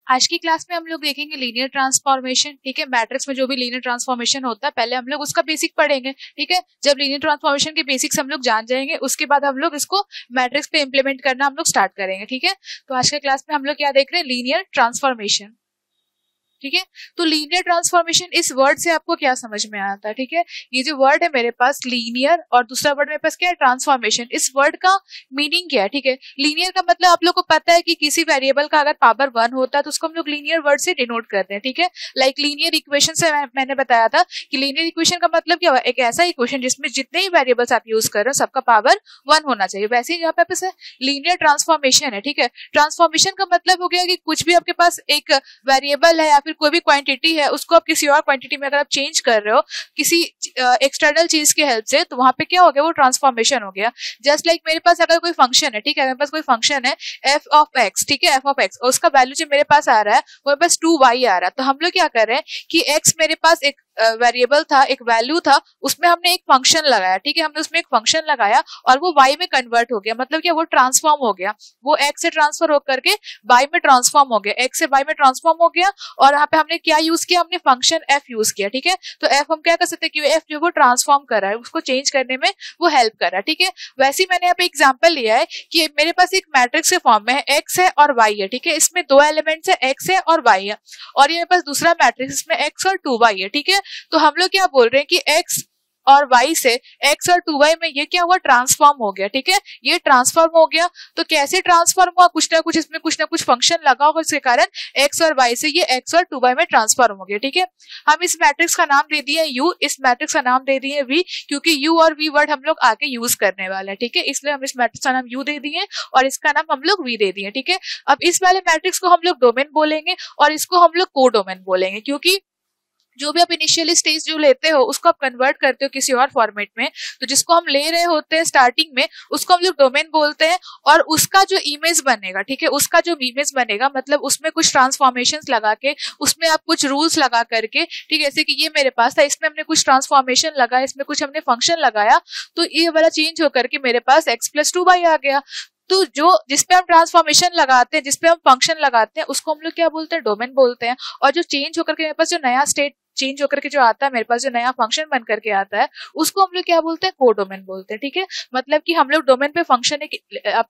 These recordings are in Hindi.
आज की क्लास में हम लोग देखेंगे लीनियर ट्रांसफॉर्मेशन। ठीक है, मैट्रिक्स में जो भी लीनियर ट्रांसफॉर्मेशन होता है पहले हम लोग उसका बेसिक पढ़ेंगे। ठीक है, जब लीनियर ट्रांसफॉर्मेशन के बेसिक्स हम लोग जान जाएंगे उसके बाद हम लोग इसको मैट्रिक्स पे इंप्लीमेंट करना हम लोग स्टार्ट करेंगे। ठीक है, तो आज के क्लास में हम लोग क्या देख रहे हैं, लीनियर ट्रांसफॉर्मेशन। ठीक है, तो लीनियर ट्रांसफॉर्मेशन इस वर्ड से आपको क्या समझ में आता है। ठीक है, ये जो वर्ड है मेरे पास लीनियर और दूसरा वर्ड मेरे पास क्या है, ट्रांसफॉर्मेशन। इस वर्ड का मीनिंग क्या है। ठीक है, लीनियर का मतलब आप लोग को पता है कि किसी वेरिएबल का अगर पावर 1 होता है तो उसको हम लोग लीनियर वर्ड से डिनोट करते हैं। ठीक है, लाइक लीनियर इक्वेशन से मैंने बताया था कि लीनियर इक्वेशन का मतलब क्या हुआ, एक ऐसा इक्वेशन जिसमें जितने ही वेरिएबल्स आप यूज कर रहे हो सबका पावर 1 होना चाहिए। वैसे ही यहाँ पे लीनियर ट्रांसफॉर्मेशन है। ठीक है, ट्रांसफॉर्मेशन का मतलब हो गया कि कुछ भी आपके पास एक वेरिएबल है या फिर कोई भी क्वांटिटी है उसको आप किसी और क्वांटिटी में अगर आप चेंज कर रहे हो किसी एक्सटर्नल चीज की हेल्प से, तो वहां पे क्या हो गया, वो ट्रांसफॉर्मेशन हो गया। जस्ट लाइक मेरे पास अगर कोई फंक्शन है, ठीक है, मेरे पास कोई फंक्शन है एफ ऑफ एक्स, ठीक है, एफ ऑफ एक्स, और उसका वैल्यू जो मेरे पास आ रहा है वो मेरे पास 2y आ रहा है। तो हम लोग क्या कर रहे हैं कि x मेरे पास एक वेरिएबल था, एक वैल्यू था, उसमें हमने एक फंक्शन लगाया। ठीक है, हमने उसमें एक फंक्शन लगाया और वो y में कन्वर्ट हो गया, मतलब क्या, वो ट्रांसफॉर्म हो गया, वो x से ट्रांसफर होकर के y में ट्रांसफॉर्म हो गया, x से y में ट्रांसफॉर्म हो गया। और यहाँ पे हमने क्या यूज किया, हमने फंक्शन f यूज किया। ठीक है, तो f हम क्या कर सकते हैं कि f जो वो ट्रांसफॉर्म कर रहा है, उसको चेंज करने में वो हेल्प कर रहा है। ठीक है, वैसे ही मैंने यहाँ पे एग्जाम्पल लिया है कि मेरे पास एक मैट्रिक्स के फॉर्म में है, x है और y है। ठीक है, इसमें दो एलिमेंट्स है, x है और y है, और ये मेरे पास दूसरा मैट्रिक्स इसमें x और 2y है। ठीक है, तो हम लोग क्या बोल रहे हैं कि x और y से x और 2y में ये क्या हुआ, ट्रांसफॉर्म हो गया। ठीक है, ये ट्रांसफॉर्म हो गया। तो कैसे ट्रांसफॉर्म हुआ, कुछ ना कुछ इसमें कुछ ना कुछ फंक्शन लगा होगा, इसके कारण x और y से ये x और 2y में ट्रांसफॉर्म हो गया। ठीक है, हम इस मैट्रिक्स का नाम दे दिए u, इस मैट्रिक्स का नाम दे दिए v, क्योंकि u और v वर्ड हम लोग आगे यूज करने वाले हैं। ठीक है, इसलिए हम इस मैट्रिक्स का नाम u दे दिए और इसका नाम हम लोग v दे दिए। ठीक है, अब इस वाले मैट्रिक्स को हम लोग डोमेन बोलेंगे और इसको हम लोग कोडोमेन बोलेंगे, क्योंकि जो भी आप इनिशियली स्टेज जो लेते हो उसको आप कन्वर्ट करते हो किसी और फॉर्मेट में, तो जिसको हम ले रहे होते हैं स्टार्टिंग में उसको हम लोग डोमेन बोलते हैं। और उसका जो इमेज बनेगा, ठीक है, उसका जो इमेज बनेगा मतलब उसमें कुछ ट्रांसफॉर्मेशंस लगा के, उसमें आप कुछ रूल्स लगा करके, ठीक है, जैसे कि ये मेरे पास था, इसमें हमने कुछ ट्रांसफॉर्मेशन लगाया, इसमें कुछ हमने फंक्शन लगाया, तो ये वाला चेंज होकर के मेरे पास x + 2y आ गया। तो जो जिसपे हम ट्रांसफॉर्मेशन लगाते हैं, जिसपे हम फंक्शन लगाते हैं, उसको हम लोग क्या बोलते हैं, डोमेन बोलते हैं। और जो चेंज होकर के मेरे पास जो नया स्टेट चेंज होकर के जो आता है, मेरे पास जो नया फंक्शन बन करके आता है, उसको हम लोग क्या बोलते हैं, कोडोमेन बोलते हैं। ठीक है, मतलब कि हम लोग डोमेन पे फंक्शन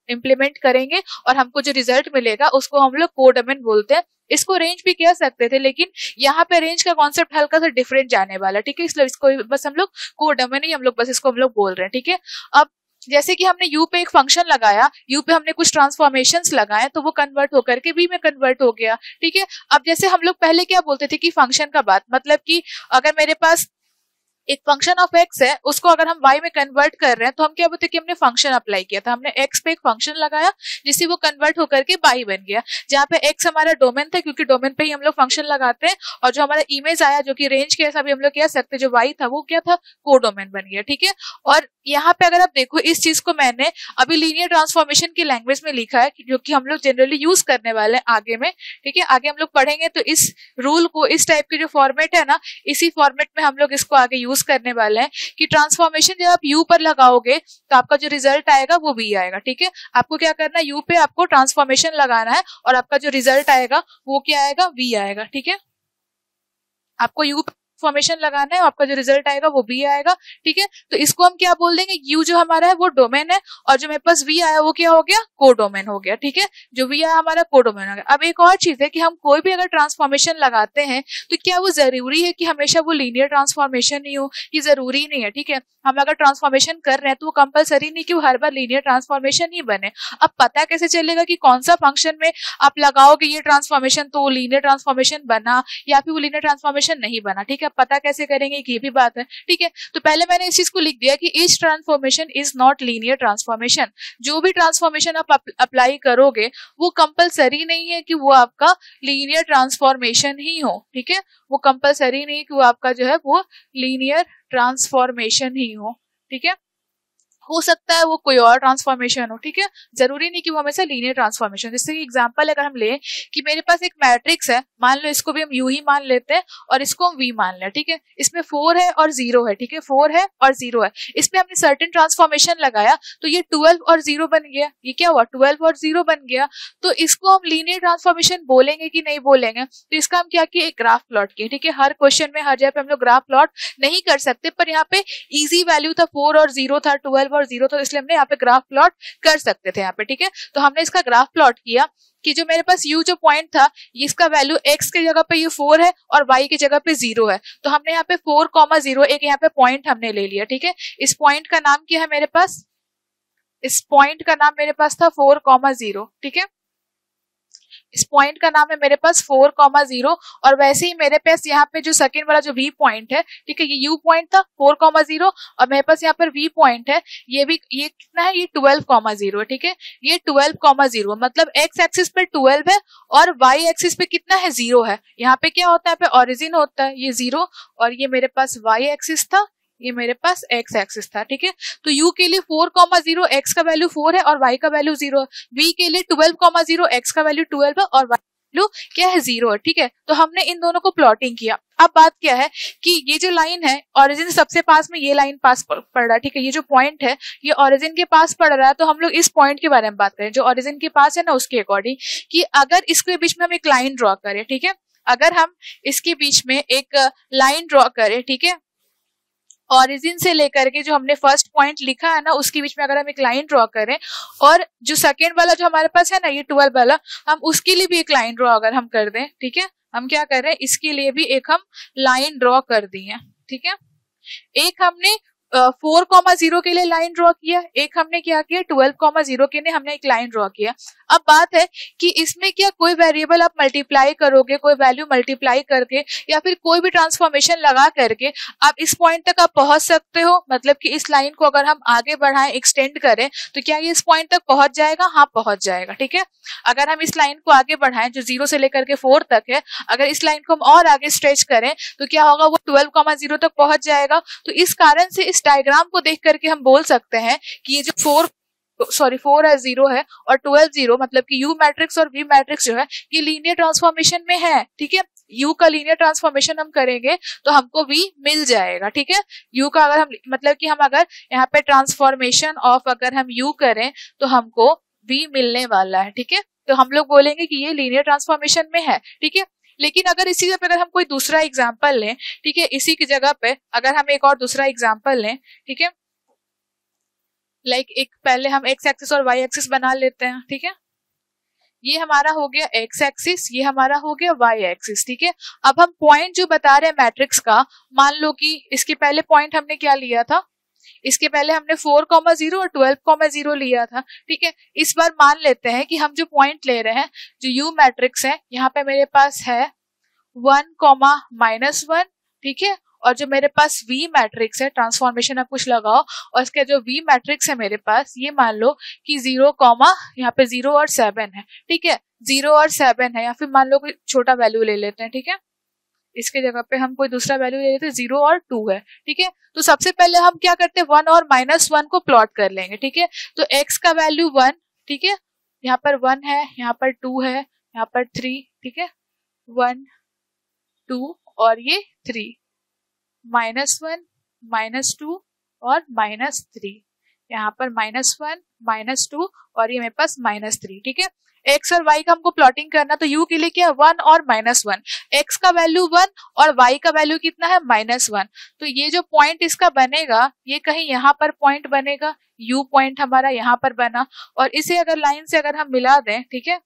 इंप्लीमेंट करेंगे और हमको जो रिजल्ट मिलेगा उसको हम लोग कोडोमेन बोलते हैं। इसको रेंज भी कह सकते थे, लेकिन यहाँ पे रेंज का कॉन्सेप्ट हल्का सा डिफरेंट जाने वाला है। ठीक है, इसलिए इसको बस हम लोग कोडोमेन ही हम लोग बस इसको हम लोग बोल रहे हैं। ठीक है, अब जैसे कि हमने u पे एक फंक्शन लगाया, u पे हमने कुछ ट्रांसफॉर्मेशंस लगाए, तो वो कन्वर्ट होकर के v में कन्वर्ट हो गया। ठीक है, अब जैसे हम लोग पहले क्या बोलते थे कि फंक्शन का बात मतलब कि अगर मेरे पास एक फंक्शन ऑफ x है, उसको अगर हम y में कन्वर्ट कर रहे हैं तो हम क्या बोलते हैं कि हमने फंक्शन अप्लाई किया था, हमने x पे एक फंक्शन लगाया जिससे वो कन्वर्ट होकर के y बन गया। जहाँ पे x हमारा डोमेन था, क्योंकि डोमेन पे ही हम लोग फंक्शन लगाते हैं, और जो हमारा इमेज आया जो कि रेंज के ऐसा भी हम लोग कह सकते हैं, जो y था वो क्या था, कोडोमेन बन गया। ठीक है, और यहाँ पे अगर आप देखो इस चीज को मैंने अभी लीनियर ट्रांसफॉर्मेशन की लैंग्वेज में लिखा है, जो कि हम लोग जनरली यूज करने वाले हैं आगे में। ठीक है, आगे हम लोग पढ़ेंगे तो इस रूल को, इस टाइप के जो फॉर्मेट है ना, इसी फॉर्मेट में हम लोग इसको आगे यूज करने वाले हैं कि ट्रांसफॉर्मेशन जब आप u पर लगाओगे तो आपका जो रिजल्ट आएगा वो v आएगा। ठीक है, आपको क्या करना है, u पे आपको ट्रांसफॉर्मेशन लगाना है और आपका जो रिजल्ट आएगा वो क्या आएगा, v आएगा। ठीक है, आपको u फॉर्मेशन लगाना है, आपका जो रिजल्ट आएगा वो v आएगा। ठीक है, तो इसको हम क्या बोल देंगे, u जो हमारा है वो डोमेन है और जो मेरे पास v आया वो क्या हो गया, कोडोमेन हो गया। ठीक है, जो v आया हमारा कोडोमेन हो गया। अब एक और चीज है कि हम कोई भी अगर ट्रांसफॉर्मेशन लगाते हैं तो क्या वो जरूरी है कि हमेशा वो लीनियर ट्रांसफॉर्मेशन ही हो, ये जरूरी नहीं है। ठीक है, हम अगर ट्रांसफॉर्मेशन कर रहे हैं तो वो कंपलसरी नहीं कि वो हर बार लीनियर ट्रांसफॉर्मेशन ही बने। अब पता कैसे चलेगा कि कौन सा फंक्शन में आप लगाओगे ये ट्रांसफॉर्मेशन तो वो लीनियर ट्रांसफॉर्मेशन बना या फिर वो लीनियर ट्रांसफॉर्मेशन नहीं बना। ठीक है, पता कैसे करेंगे, ये भी बात है। ठीक है, तो पहले मैंने इस चीज को लिख दिया कि each transformation is not linear transformation. जो भी ट्रांसफॉर्मेशन आप अप्लाई करोगे वो कंपलसरी नहीं है कि वो आपका लीनियर ट्रांसफॉर्मेशन ही हो। ठीक है, वो कंपलसरी नहीं कि वो आपका जो है वो लीनियर ट्रांसफॉर्मेशन ही हो। ठीक है, हो सकता है वो कोई और ट्रांसफॉर्मेशन हो, ठीक है, जरूरी नहीं कि वो हमेशा लीनियर ट्रांसफॉर्मेशन। जैसे कि एग्जांपल अगर हम लें कि मेरे पास एक मैट्रिक्स है, मान लो इसको भी हम यू ही मान लेते हैं और इसको हम वी मान लें, ठीक है, इसमें 4 है और 0 है, ठीक है, 4 है और 0 है, इसमें हमने सर्टेन ट्रांसफॉर्मेशन लगाया तो ये 12 और 0 बन गया। ये क्या हुआ, 12 और 0 बन गया। तो इसको हम लीनियर ट्रांसफॉर्मेशन बोलेंगे कि नहीं बोलेंगे? तो इसका हम क्या किए, एक ग्राफ प्लॉट किए, ठीक है। हर क्वेश्चन में हर जगह पे हम लोग ग्राफ प्लॉट नहीं कर सकते, पर यहाँ पे इजी वैल्यू था, 4 और 0 था, 12 और 0 था, इसलिए हमने यहाँ पे ग्राफ प्लॉट कर सकते थे यहाँ पे, ठीक है। तो हमने इसका ग्राफ प्लॉट किया कि जो मेरे पास u जो पॉइंट था, इसका वैल्यू x की जगह पे ये 4 है और y की जगह पे 0 है। तो हमने यहाँ पे 4,0 एक यहाँ पे पॉइंट हमने ले लिया, ठीक है। इस पॉइंट का नाम क्या है मेरे पास, इस पॉइंट का नाम मेरे पास था 4,0, ठीक है। इस पॉइंट का नाम है मेरे पास 4,0 और वैसे ही मेरे पास यहाँ पे जो सेकंड वाला जो v पॉइंट है, ठीक है, ये u पॉइंट था 4,0 और मेरे पास यहाँ पर v पॉइंट है, ये कितना है, ये 12,0 है, ठीक है। ये 12,0 मतलब x एक्सिस पे 12 है और y एक्सिस पे कितना है, 0 है। यहाँ पे क्या होता है, पे ओरिजिन होता है, ये 0 और ये मेरे पास y एक्सिस था, ये मेरे पास x एक्सिस था, ठीक है। तो u के लिए 4,0 x का वैल्यू 4 है और y का वैल्यू 0 है। v के लिए 12,0 x का वैल्यू 12 है और y वैल्यू क्या है, 0 है, ठीक है। तो हमने इन दोनों को प्लॉटिंग किया। अब बात क्या है कि ये जो लाइन है ओरिजिन सबसे पास में ये लाइन पास पड़ रहा है, ठीक है। ये जो पॉइंट है ये ओरिजिन के पास पड़ रहा है, तो हम लोग इस पॉइंट के बारे में बात करें जो ओरिजिन के पास है ना, उसके अकॉर्डिंग कि अगर इसके बीच में हम एक लाइन ड्रॉ करें, ठीक है, अगर हम इसके बीच में एक लाइन ड्रॉ करें, ठीक है, ओरिजिन से लेकर के जो हमने फर्स्ट पॉइंट लिखा है ना उसके बीच में अगर हम एक लाइन ड्रॉ करें और जो सेकेंड वाला जो हमारे पास है ना ये 12 वाला, हम उसके लिए भी एक लाइन ड्रॉ अगर हम कर दें, ठीक है, हम क्या कर रहे हैं, इसके लिए भी एक हम लाइन ड्रॉ कर दिए, ठीक है। एक हमने 4,0 के लिए लाइन ड्रॉ किया, एक हमने क्या किया 12,0 के लिए हमने एक लाइन ड्रॉ किया। अब बात है कि इसमें क्या कोई वेरिएबल आप मल्टीप्लाई करोगे, कोई वैल्यू मल्टीप्लाई करके या फिर कोई भी ट्रांसफॉर्मेशन लगा करके आप इस पॉइंट तक आप पहुंच सकते हो। मतलब कि इस लाइन को अगर हम आगे बढ़ाएं, एक्सटेंड करें तो क्या ये इस पॉइंट तक पहुंच जाएगा? हाँ, पहुंच जाएगा, ठीक है। अगर हम इस लाइन को आगे बढ़ाएं जो 0 से लेकर के 4 तक है, अगर इस लाइन को हम और आगे स्ट्रेच करें तो क्या होगा, वो 12,0 तक पहुंच जाएगा। तो इस कारण से इस डायग्राम को देख करके हम बोल सकते हैं कि ये जो 4 है, 0 है और 12 0, मतलब कि U मैट्रिक्स और V मैट्रिक्स जो है ये लीनियर ट्रांसफॉर्मेशन में है, ठीक है। U का लीनियर ट्रांसफॉर्मेशन हम करेंगे तो हमको V मिल जाएगा, ठीक है। U का अगर हम मतलब कि हम अगर यहाँ पे ट्रांसफॉर्मेशन ऑफ अगर हम U करें तो हमको V मिलने वाला है, ठीक है। तो हम लोग बोलेंगे कि ये लीनियर ट्रांसफॉर्मेशन में है, ठीक है। लेकिन अगर इसी जगह पे अगर हम कोई दूसरा एग्जाम्पल लें, ठीक है, इसी की जगह पे अगर हम एक और दूसरा एग्जाम्पल लें, ठीक है, लाइक एक पहले हम एक्स एक्सिस और वाई एक्सिस बना लेते हैं, ठीक है। ये हमारा हो गया एक्स एक्सिस, ये हमारा हो गया वाई एक्सिस, ठीक है। अब हम पॉइंट जो बता रहे हैं मैट्रिक्स का, मान लो कि इसके पहले पॉइंट हमने क्या लिया था, इसके पहले हमने 4,0 और 12,0 लिया था, ठीक है। इस बार मान लेते हैं कि हम जो पॉइंट ले रहे हैं जो यू मैट्रिक्स है, यहाँ पे मेरे पास है 1,-1, ठीक है। और जो मेरे पास V मैट्रिक्स है, ट्रांसफॉर्मेशन आप कुछ लगाओ और इसका जो V मैट्रिक्स है मेरे पास, ये मान लो कि 0, यहाँ पे 0 और 7 है, ठीक है। 0 और 7 है, या फिर मान लो कोई छोटा वैल्यू ले लेते हैं, ठीक है। इसके जगह पे हम कोई दूसरा वैल्यू ले लेते हैं, 0 और 2 है, ठीक है। तो सबसे पहले हम क्या करते हैं, 1 और -1 को प्लॉट कर लेंगे, ठीक है। तो x का वैल्यू 1, ठीक है, यहाँ पर 1 है, यहाँ पर 2 है, यहाँ पर 3, ठीक है, 1 2 और ये 3, -1 -2 और -3, यहाँ पर -1 -2 और ये मेरे पास -3, ठीक है। x और y का हमको प्लॉटिंग करना, तो u के लिए क्या है 1 और -1, x का वैल्यू 1 और y का वैल्यू कितना है -1। तो ये जो पॉइंट इसका बनेगा, ये कहीं यहाँ पर पॉइंट बनेगा, u पॉइंट हमारा यहाँ पर बना, और इसे अगर लाइन से अगर हम मिला दें, ठीक है,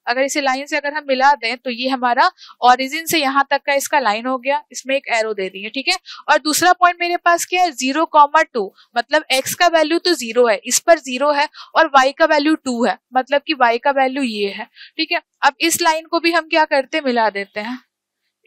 अगर इसे लाइन से अगर हम मिला दें तो ये हमारा ओरिजिन से यहाँ तक का इसका लाइन हो गया, इसमें एक एरो दे दी है, ठीक है। और दूसरा पॉइंट मेरे पास क्या है 0,2, मतलब x का वैल्यू तो 0 है, इस पर 0 है और y का वैल्यू 2 है, मतलब कि y का वैल्यू ये है, ठीक है। अब इस लाइन को भी हम क्या करते हैं, मिला देते हैं,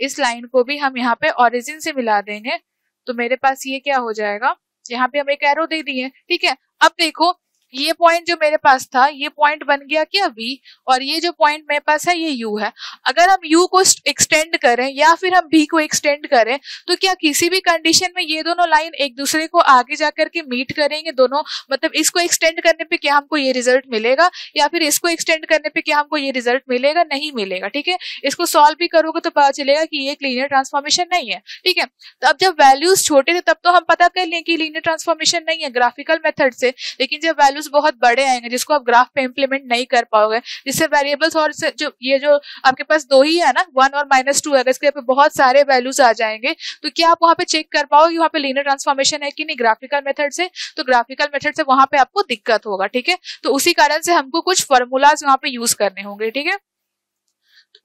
इस लाइन को भी हम यहाँ पे ओरिजिन से मिला देंगे, तो मेरे पास ये क्या हो जाएगा, यहाँ पे हम एक एरो दे दिए, ठीक है। अब देखो ये पॉइंट जो मेरे पास था ये पॉइंट बन गया क्या V, और ये जो पॉइंट मेरे पास है ये U है। अगर हम U को एक्सटेंड करें या फिर हम V को एक्सटेंड करें तो क्या किसी भी कंडीशन में ये दोनों लाइन एक दूसरे को आगे जाकर के मीट करेंगे दोनों, मतलब इसको एक्सटेंड करने पे क्या हमको ये रिजल्ट मिलेगा या फिर इसको एक्सटेंड करने पे क्या हमको ये रिजल्ट मिलेगा, नहीं मिलेगा। ठीक है, इसको सॉल्व भी करोगे तो पता चलेगा कि ये एक लीनियर ट्रांसफॉर्मेशन नहीं है। ठीक है, तो अब जब वैल्यूज छोटे थे तब तो हम पता कर लें कि लीनियर ट्रांसफॉर्मेशन नहीं है ग्राफिकल मेथड से, लेकिन जब वैल्यूज बहुत बड़े आएंगे जिसको आप ग्राफ पे इंप्लीमेंट नहीं कर पाओगे, जिससे वेरिएबल्स और जो आपके पास दो ही है ना 1 और -2, अगर इसके पे बहुत सारे वैल्यूज आ जाएंगे तो क्या आप वहां पे चेक कर पाओगे वहां पे लीनियर ट्रांसफॉर्मेशन है कि नहीं ग्राफिकल मेथड से, तो ग्राफिकल मेथड से वहां पे आपको दिक्कत होगा। ठीक है, तो उसी कारण से हमको कुछ फॉर्मूलाज वहां पे यूज करने होंगे। ठीक है,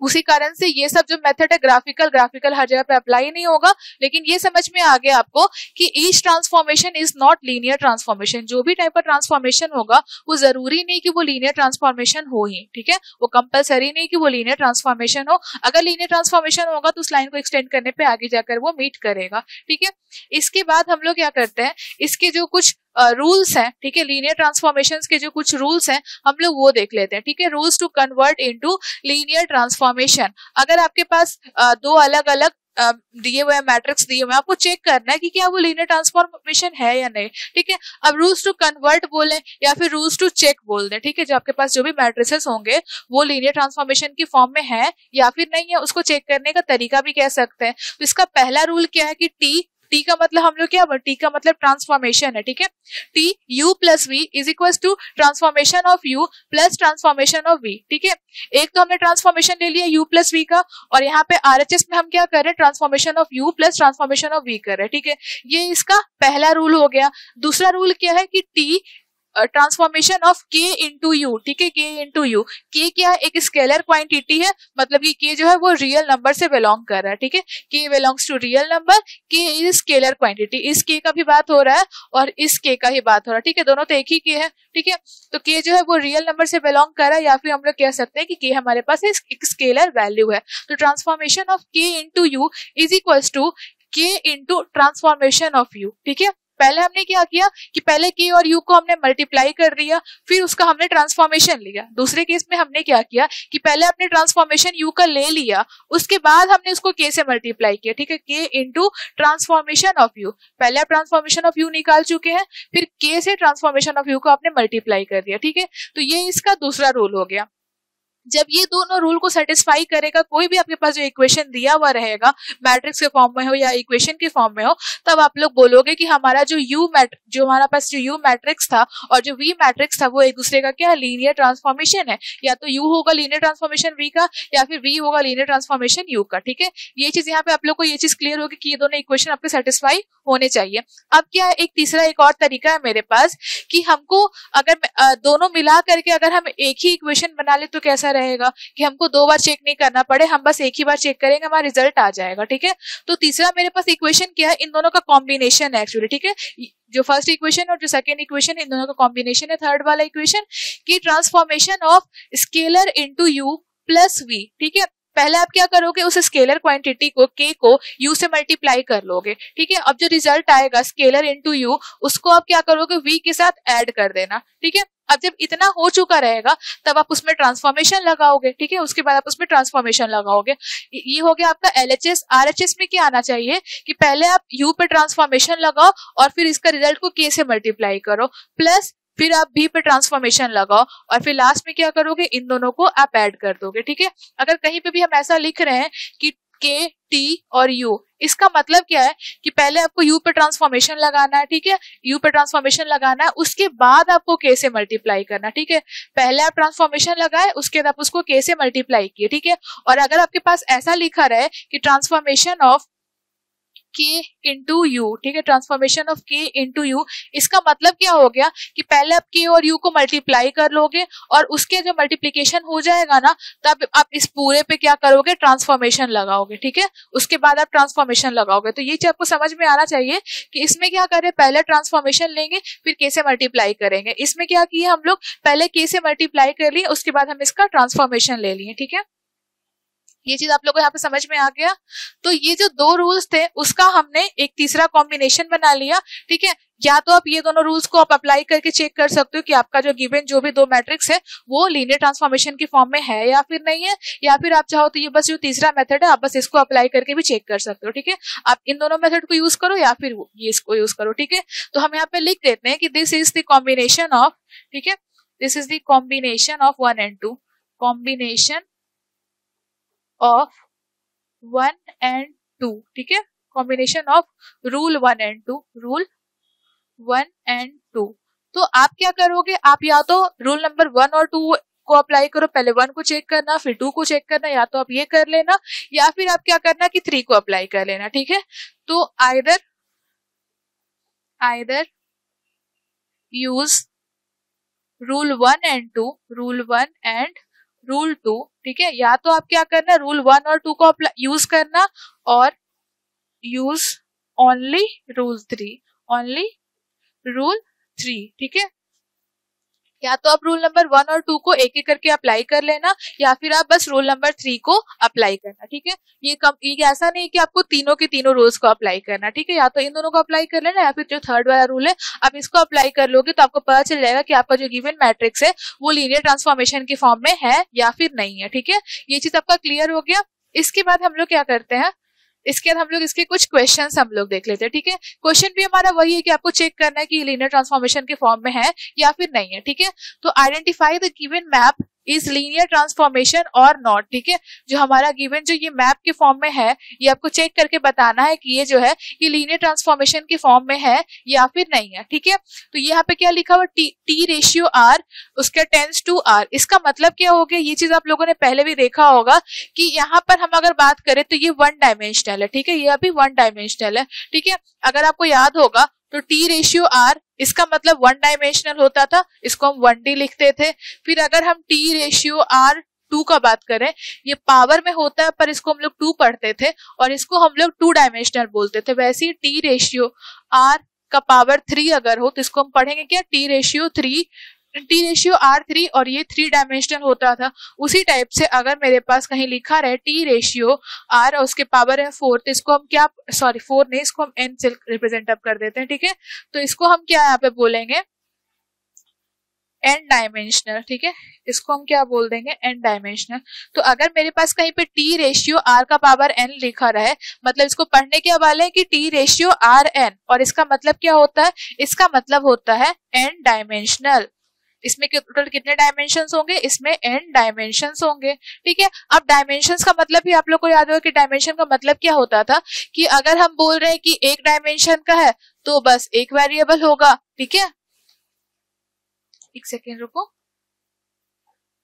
उसी कारण से ये सब जो मेथड है ग्राफिकल हर जगह पे अप्लाई नहीं होगा, लेकिन ये समझ में आ गया आपको कि each transformation is not linear transformation. जो भी टाइप का ट्रांसफॉर्मेशन होगा वो जरूरी नहीं कि वो लीनियर ट्रांसफॉर्मेशन हो ही। ठीक है, वो कंपलसरी नहीं कि वो लीनियर ट्रांसफॉर्मेशन हो। अगर लीनियर ट्रांसफॉर्मेशन होगा तो उस लाइन को एक्सटेंड करने पे आगे जाकर वो मीट करेगा। ठीक है, इसके बाद हम लोग क्या करते हैं, इसके जो कुछ रूल्स हैं, ठीक है, लीनियर ट्रांसफॉर्मेशंस के जो कुछ रूल्स हैं हम लोग वो देख लेते हैं। ठीक है, rules to convert into linear transformation. अगर आपके पास दो अलग अलग दिए हुए मैट्रिक्स दिए हुए, आपको चेक करना है कि क्या वो लीनियर ट्रांसफॉर्मेशन है या नहीं। ठीक है, अब रूल्स टू कन्वर्ट बोले या फिर रूल्स टू चेक बोल दें। ठीक है, जो आपके पास जो भी मैट्रिसेस होंगे वो लीनियर ट्रांसफॉर्मेशन की फॉर्म में है या फिर नहीं है, उसको चेक करने का तरीका भी कह सकते हैं। तो इसका पहला रूल क्या है कि टी का मतलब हम लोग क्या, टी का मतलब ट्रांसफॉर्मेशन है। ठीक है, T u plus V is equal to transformation of u plus transformation of v। ठीक है, एक तो हमने ट्रांसफॉर्मेशन ले लिया u प्लस v का, और यहाँ पे RHS में हम क्या कर रहे हैं, transformation of u plus transformation of v कर रहे हैं। ठीक है, ये इसका पहला रूल हो गया। दूसरा रूल क्या है कि T transformation of k into you. ठीक है, k इंटू यू, k क्या है, एक स्केलर क्वांटिटी है, मतलब कि k जो है वो रियल नंबर से बिलोंग कर रहा है। ठीक है, k belongs to real number, k is scalar quantity. इस k का भी बात हो रहा है और इस k का ही बात हो रहा है। ठीक है, दोनों तो एक ही k है। ठीक है, तो k जो है वो रियल नंबर से बिलोंग कर रहा है, या फिर हम लोग कह सकते हैं कि k हमारे पास एक स्केलर वैल्यू है। तो transformation of k into U is equal to k into transformation of U. ठीक है, पहले हमने क्या किया कि पहले k और u को हमने मल्टीप्लाई कर दिया, फिर उसका हमने ट्रांसफॉर्मेशन लिया। दूसरे केस में हमने क्या किया कि पहले हमने ट्रांसफॉर्मेशन u का ले लिया, उसके बाद हमने उसको k से मल्टीप्लाई किया। ठीक है, k into transformation of u, पहले आप ट्रांसफॉर्मेशन ऑफ u निकाल चुके हैं, फिर k से ट्रांसफॉर्मेशन ऑफ u को आपने मल्टीप्लाई कर दिया। ठीक है, तो ये इसका दूसरा रूल हो गया। जब ये दोनों रूल को सेटिस्फाई करेगा, कोई भी आपके पास जो इक्वेशन दिया हुआ रहेगा मैट्रिक्स के फॉर्म में हो या इक्वेशन के फॉर्म में हो, तब आप लोग बोलोगे कि हमारा जो हमारा पास जो यू मैट्रिक्स था और जो वी मैट्रिक्स था वो एक दूसरे का क्या लीनियर ट्रांसफॉर्मेशन है। या तो यू होगा लीनियर ट्रांसफॉर्मेशन वी का या फिर वी होगा लीनियर ट्रांसफॉर्मेशन यू का। ठीक है, ये चीज यहाँ पे आप लोग को ये चीज क्लियर होगी कि ये दोनों इक्वेशन आपके सेटिस्फाई होने चाहिए। अब क्या है, एक तीसरा एक और तरीका है मेरे पास कि हमको अगर दोनों मिला करके अगर हम एक ही इक्वेशन बना ले तो कैसा रहेगा कि हमको दो बार चेक नहीं करना पड़े, हम बस एक ही बार चेक करेंगे, हमारा रिजल्ट आ जाएगा। ठीक है, तो तीसरा मेरे पास इक्वेशन क्या है, इन दोनों का कॉम्बिनेशन है एक्चुअली। ठीक है, जो फर्स्ट इक्वेशन और जो सेकंड इक्वेशन इन दोनों का कॉम्बिनेशन है, थर्ड वाला इक्वेशन की transformation of scalar into U plus V. ठीक है, पहले आप क्या करोगे, उस स्केलर क्वांटिटी को k को u से मल्टीप्लाई कर लोगे। ठीक है, अब जो रिजल्ट आएगा स्केलर इनटू u, उसको आप क्या करोगे, v के साथ ऐड कर देना। ठीक है, अब जब इतना हो चुका रहेगा तब आप उसमें ट्रांसफॉर्मेशन लगाओगे। ठीक है, उसके बाद आप उसमें ट्रांसफॉर्मेशन लगाओगे। ये हो गया आपका LHS। RHS में क्या आना चाहिए कि पहले आप u पे ट्रांसफॉर्मेशन लगाओ और फिर इसका रिजल्ट को k से मल्टीप्लाई करो, प्लस फिर आप v पे ट्रांसफॉर्मेशन लगाओ और फिर लास्ट में क्या करोगे, इन दोनों को आप ऐड कर दोगे। ठीक है, अगर कहीं पे भी हम ऐसा लिख रहे हैं कि k, t और u, इसका मतलब क्या है कि पहले आपको u पे ट्रांसफॉर्मेशन लगाना है। ठीक है, u पे ट्रांसफॉर्मेशन लगाना है, उसके बाद आपको k से मल्टीप्लाई करना। ठीक है, पहले आप ट्रांसफॉर्मेशन लगाए, उसके बाद आप उसको k से मल्टीप्लाई किए। ठीक है, और अगर आपके पास ऐसा लिखा रहे कि transformation of k into you, ठीक है, transformation of k into you, इसका मतलब क्या हो गया कि पहले आप k और u को मल्टीप्लाई कर लोगे और उसके जो मल्टीप्लीकेशन हो जाएगा ना, तब आप इस पूरे पे क्या करोगे, ट्रांसफॉर्मेशन लगाओगे। ठीक है, उसके बाद आप ट्रांसफॉर्मेशन लगाओगे। तो ये चीज आपको समझ में आना चाहिए कि इसमें क्या करें, पहले ट्रांसफॉर्मेशन लेंगे फिर k से मल्टीप्लाई करेंगे। इसमें क्या किए हम लोग, पहले k से मल्टीप्लाई कर लिए, उसके बाद हम इसका ट्रांसफॉर्मेशन ले लिए। ठीक है, ये चीज आप लोगों को यहाँ पे समझ में आ गया। तो ये जो दो रूल्स थे उसका हमने एक तीसरा कॉम्बिनेशन बना लिया। ठीक है, या तो आप ये दोनों रूल्स को आप अप्लाई करके चेक कर सकते हो कि आपका जो गिवन जो भी दो मैट्रिक्स है वो लीनियर ट्रांसफॉर्मेशन की फॉर्म में है या फिर नहीं है, या फिर आप चाहो तो ये बस जो तीसरा मेथड है आप बस इसको अप्लाई करके भी चेक कर सकते हो। ठीक है, आप इन दोनों मेथड को यूज करो या फिर ये इसको यूज करो। ठीक है, तो हम यहाँ पे लिख देते हैं कि this is the combination of, ठीक है, this is the combination of 1 and 2, combination of 1 and 2, ठीक है, combination of rule 1 and 2, rule 1 and 2। तो आप क्या करोगे, आप या तो रूल नंबर 1 और 2 को अप्लाई करो, पहले 1 को चेक करना फिर 2 को चेक करना, या तो आप ये कर लेना या फिर आप क्या करना कि 3 को अप्लाई कर लेना। ठीक है, तो either use rule 1 and 2, rule 1 and rule 2, ठीक है, या तो आप क्या करना रूल 1 और 2 को यूज करना और use only rule 3, only rule 3, ठीक है, या तो आप रूल नंबर 1 और 2 को एक एक करके अप्लाई कर लेना या फिर आप बस रूल नंबर 3 को अप्लाई करना। ठीक है, ये ऐसा नहीं कि आपको तीनों के तीनों रूल्स को अप्लाई करना। ठीक है, या तो इन दोनों को अप्लाई कर लेना या फिर जो थर्ड वाला रूल है आप इसको अप्लाई कर लोगे तो आपको पता चल जाएगा कि आपका जो गिवन मैट्रिक्स है वो लीनियर ट्रांसफॉर्मेशन की फॉर्म में है या फिर नहीं है। ठीक है, ये चीज आपका क्लियर हो गया। इसके बाद हम लोग क्या करते हैं, इसके बाद हम लोग इसके कुछ क्वेश्चंस हम लोग देख लेते हैं। ठीक है, क्वेश्चन भी हमारा वही है कि आपको चेक करना है कि लीनियर ट्रांसफॉर्मेशन के फॉर्म में है या फिर नहीं है। ठीक है, तो identify the given map is linear transformation और नॉट। ठीक है, जो हमारा गिवन जो ये मैप के फॉर्म में है ये आपको चेक करके बताना है कि ये जो है ये लीनियर ट्रांसफॉर्मेशन के फॉर्म में है या फिर नहीं है। ठीक है, तो ये यहाँ पे क्या लिखा हुआ टी रेशियो आर उसका टेंस टू आर, इसका मतलब क्या हो गया, ये चीज आप लोगों ने पहले भी देखा होगा कि यहाँ पर हम अगर बात करें तो ये 1 डायमेंशनल है। ठीक है, ये अभी 1 डायमेंशनल है। ठीक है, अगर आपको याद होगा तो टी रेशियो आर इसका मतलब 1 डायमेंशनल होता था, इसको हम 1D लिखते थे। फिर अगर हम टी रेशियो आर 2 का बात करें, ये पावर में होता है पर इसको हम लोग 2 पढ़ते थे और इसको हम लोग 2 डायमेंशनल बोलते थे। वैसे ही टी रेशियो आर का पावर 3 अगर हो तो इसको हम पढ़ेंगे क्या, टी रेशियो R3, और ये 3 डायमेंशनल होता था। उसी टाइप से अगर मेरे पास कहीं लिखा रहे टी रेशियो R और उसके पावर है 4 तो इसको हम क्या, सॉरी 4 नहीं, इसको हम n से रिप्रेजेंट अप कर देते हैं। ठीक है, तो इसको हम क्या यहाँ पे बोलेंगे n डायमेंशनल। ठीक है, इसको हम क्या बोल देंगे n डायमेंशनल। तो अगर मेरे पास कहीं पे टी रेशियो R का पावर n लिखा रहे, मतलब इसको पढ़ने क्या वाले हैं कि टी रेशियो RN, और इसका मतलब क्या होता है, इसका मतलब होता है n डायमेंशनल। इसमें टोटल कितने डायमेंशंस होंगे, इसमें n डायमेंशंस होंगे। ठीक है, अब डायमेंशंस का मतलब भी आप लोग को याद होगा कि डायमेंशन का मतलब क्या होता था कि अगर हम बोल रहे हैं कि एक डायमेंशन का है तो बस एक वेरिएबल होगा। ठीक है, एक सेकेंड रुको,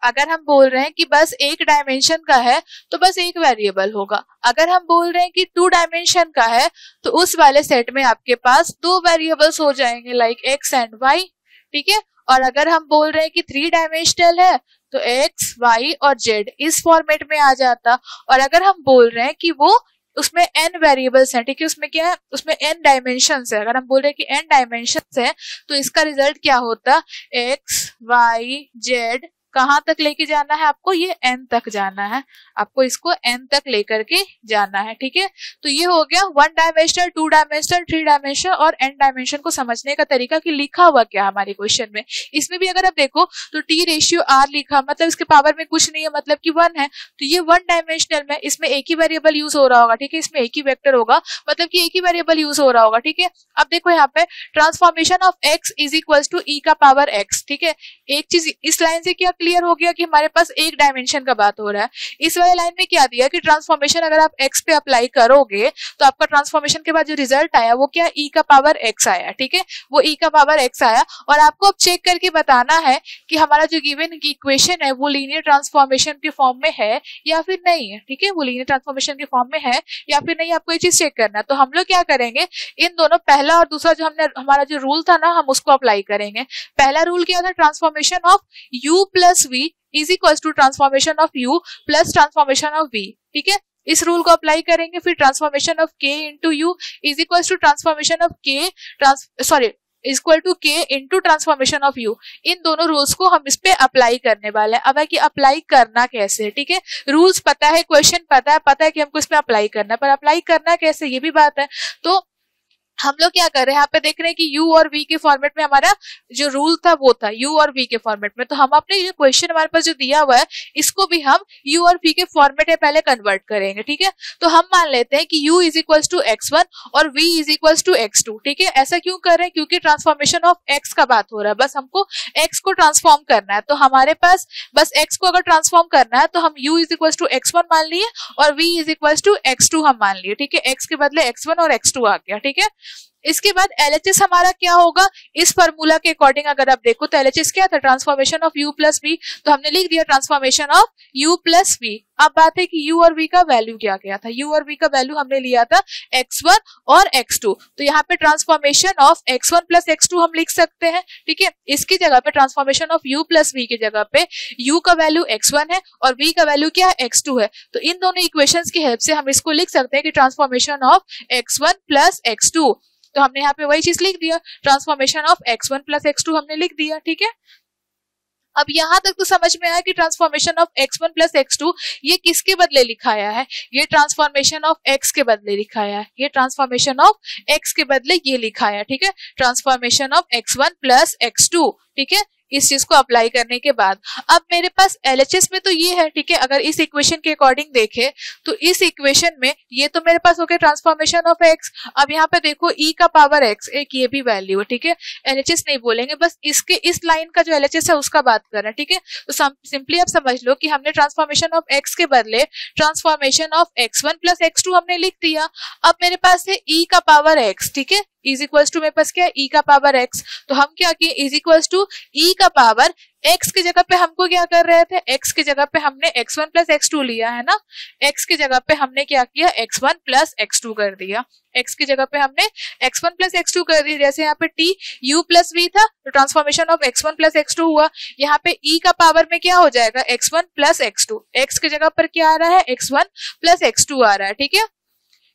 अगर हम बोल रहे हैं कि बस एक डायमेंशन का है तो बस एक वेरिएबल होगा। अगर हम बोल रहे हैं कि 2 डायमेंशन का है तो उस वाले सेट में आपके पास 2 वेरिएबल्स हो जाएंगे लाइक x एंड y। ठीक है, और अगर हम बोल रहे हैं कि 3 डायमेंशनल है तो x, y और z इस फॉर्मेट में आ जाता। और अगर हम बोल रहे हैं कि वो उसमें n वेरिएबल्स हैं, ठीक है, उसमें क्या है, उसमें n डायमेंशंस है, अगर हम बोल रहे हैं कि n डायमेंशंस है तो इसका रिजल्ट क्या होता, x, y, z कहाँ तक लेके जाना है आपको, ये n तक जाना है, आपको इसको n तक लेकर के जाना है। ठीक है, तो ये हो गया 1 डायमेंशनल, 2 डायमेंशनल, 3 डायमेंशनल और n डायमेंशन को समझने का तरीका कि लिखा हुआ क्या हमारे क्वेश्चन में। इसमें भी अगर आप देखो तो टी रेशियो आर लिखा, मतलब इसके पावर में कुछ नहीं है, मतलब कि 1 है, तो ये 1 डायमेंशनल में इसमें एक ही वेरिएबल यूज हो रहा होगा। ठीक है, इसमें एक ही वेक्टर होगा, मतलब कि एक ही वेरिएबल यूज हो रहा होगा। ठीक है, अब देखो यहाँ पे transformation of x is equal to e का पावर x। ठीक है, एक चीज इस लाइन से क्या क्लियर हो गया कि हमारे पास एक डायमेंशन का बात हो रहा है। इस वाले लाइन में क्या दिया कि ट्रांसफॉर्मेशन अगर आप x पे अप्लाई करोगे तो आपका ट्रांसफॉर्मेशन के बाद जो रिजल्ट आया वो क्या, e का पावर x आया। ठीक है, वो e का पावर x आया और आपको अब चेक करके बताना है कि हमारा जो गिवन की इक्वेशन है वो लीनियर ट्रांसफॉर्मेशन के फॉर्म में है या फिर नहीं है। ठीक है, वो लीनियर ट्रांसफॉर्मेशन के फॉर्म में है या फिर नहीं, आपको ये चीज चेक करना है। तो हम लोग क्या करेंगे, इन दोनों पहला और दूसरा जो हमारा जो रूल था ना हम उसको अप्लाई करेंगे। पहला रूल क्या था, transformation of u plus v is equal to transformation of u plus transformation of v। ठीक है, इस रूल को अप्लाई करेंगे। फिर transformation of k into U is equal to transformation of k equal to k into transformation of u। इन दोनों रूल्स को हम इस पे अप्लाई करने वाले हैं। अब है कि अप्लाई करना कैसे है। ठीक है, रूल्स पता है, क्वेश्चन पता है कि हमको इसमें अप्लाई करना है, पर अप्लाई करना कैसे ये भी बात है। तो हम लोग क्या कर रहे हैं, यहाँ पे देख रहे हैं कि u और v के फॉर्मेट में हमारा जो रूल था वो था u और v के फॉर्मेट में। तो हम अपने जो क्वेश्चन हमारे पास जो दिया हुआ है इसको भी हम u और v के फॉर्मेट में पहले कन्वर्ट करेंगे, ठीक है। तो हम मान लेते हैं कि u is equals to x1 और v is equals to x2, ठीक है। ऐसा क्यों कर रहे हैं, क्योंकि ट्रांसफॉर्मेशन ऑफ x का बात हो रहा है, बस हमको x को ट्रांसफॉर्म करना है। तो हमारे पास बस x को अगर ट्रांसफॉर्म करना है तो हम u is equals to x1 मान लिए और v is equals to x2 हम मान लिए, ठीक है। x के बदले x1 और x2 आ गया, ठीक है। इसके बाद LHS हमारा क्या होगा, इस फार्मूला के अकॉर्डिंग अगर आप देखो तो LHS क्या था, transformation of u plus v। तो हमने लिख दिया transformation of u plus v। अब बात है कि u और v का वैल्यू क्या गया था, u और v का वैल्यू हमने लिया था x1 और x2। तो यहाँ पे transformation of x1 plus x2 हम लिख सकते हैं, ठीक है। इसकी जगह पे transformation of u plus v की जगह पे u का वैल्यू x1 है और v का वैल्यू क्या है, x2 है। तो इन दोनों इक्वेशंस की हेल्प से हम इसको लिख सकते हैं कि transformation of x1 plus x2। तो हमने यहाँ पे वही चीज लिख दिया, transformation of x1 plus x2 हमने लिख दिया, ठीक है। अब यहाँ तक तो समझ में आया कि transformation of x1 plus x2 ये किसके बदले लिखाया है, ये ट्रांसफॉर्मेशन ऑफ x के बदले लिखाया है, ये ट्रांसफॉर्मेशन ऑफ x के बदले ये लिखाया है, ठीक है। Transformation of x1 plus x2, ठीक है। इस चीज को अप्लाई करने के बाद अब मेरे पास LHS में तो ये है, ठीक है। अगर इस इक्वेशन के अकॉर्डिंग देखे तो इस इक्वेशन में ये तो मेरे पास हो गया ट्रांसफॉर्मेशन ऑफ x। अब यहाँ पे देखो e का पावर x, एक ये भी वैल्यू है, ठीक है। LHS नहीं बोलेंगे, बस इसके इस लाइन का जो LHS है उसका बात कर रहे हैं, ठीक है। तो सिंपली आप समझ लो कि हमने ट्रांसफॉर्मेशन ऑफ x के बदले transformation of x1 plus x2 हमने लिख दिया। अब मेरे पास है e का पावर x, ठीक है। इज इक्वल्स टू मेरे पास क्या है, e का पावर x। तो हम क्या किए, इज इक्वल्स टू e का पावर x की जगह पे हमको क्या कर रहे थे, x की जगह पे हमने x1 प्लस x2 लिया है ना, x की जगह पे हमने क्या किया, x1 प्लस x2 कर दिया। x की जगह पे हमने x1 प्लस x2 कर दिया। जैसे यहाँ पे t u प्लस v था तो transformation of x1 plus x2 हुआ। यहाँ पे e का पावर में क्या हो जाएगा, x1 प्लस x2। x की जगह पर क्या आ रहा है, x1 प्लस x2 आ रहा है, ठीक है।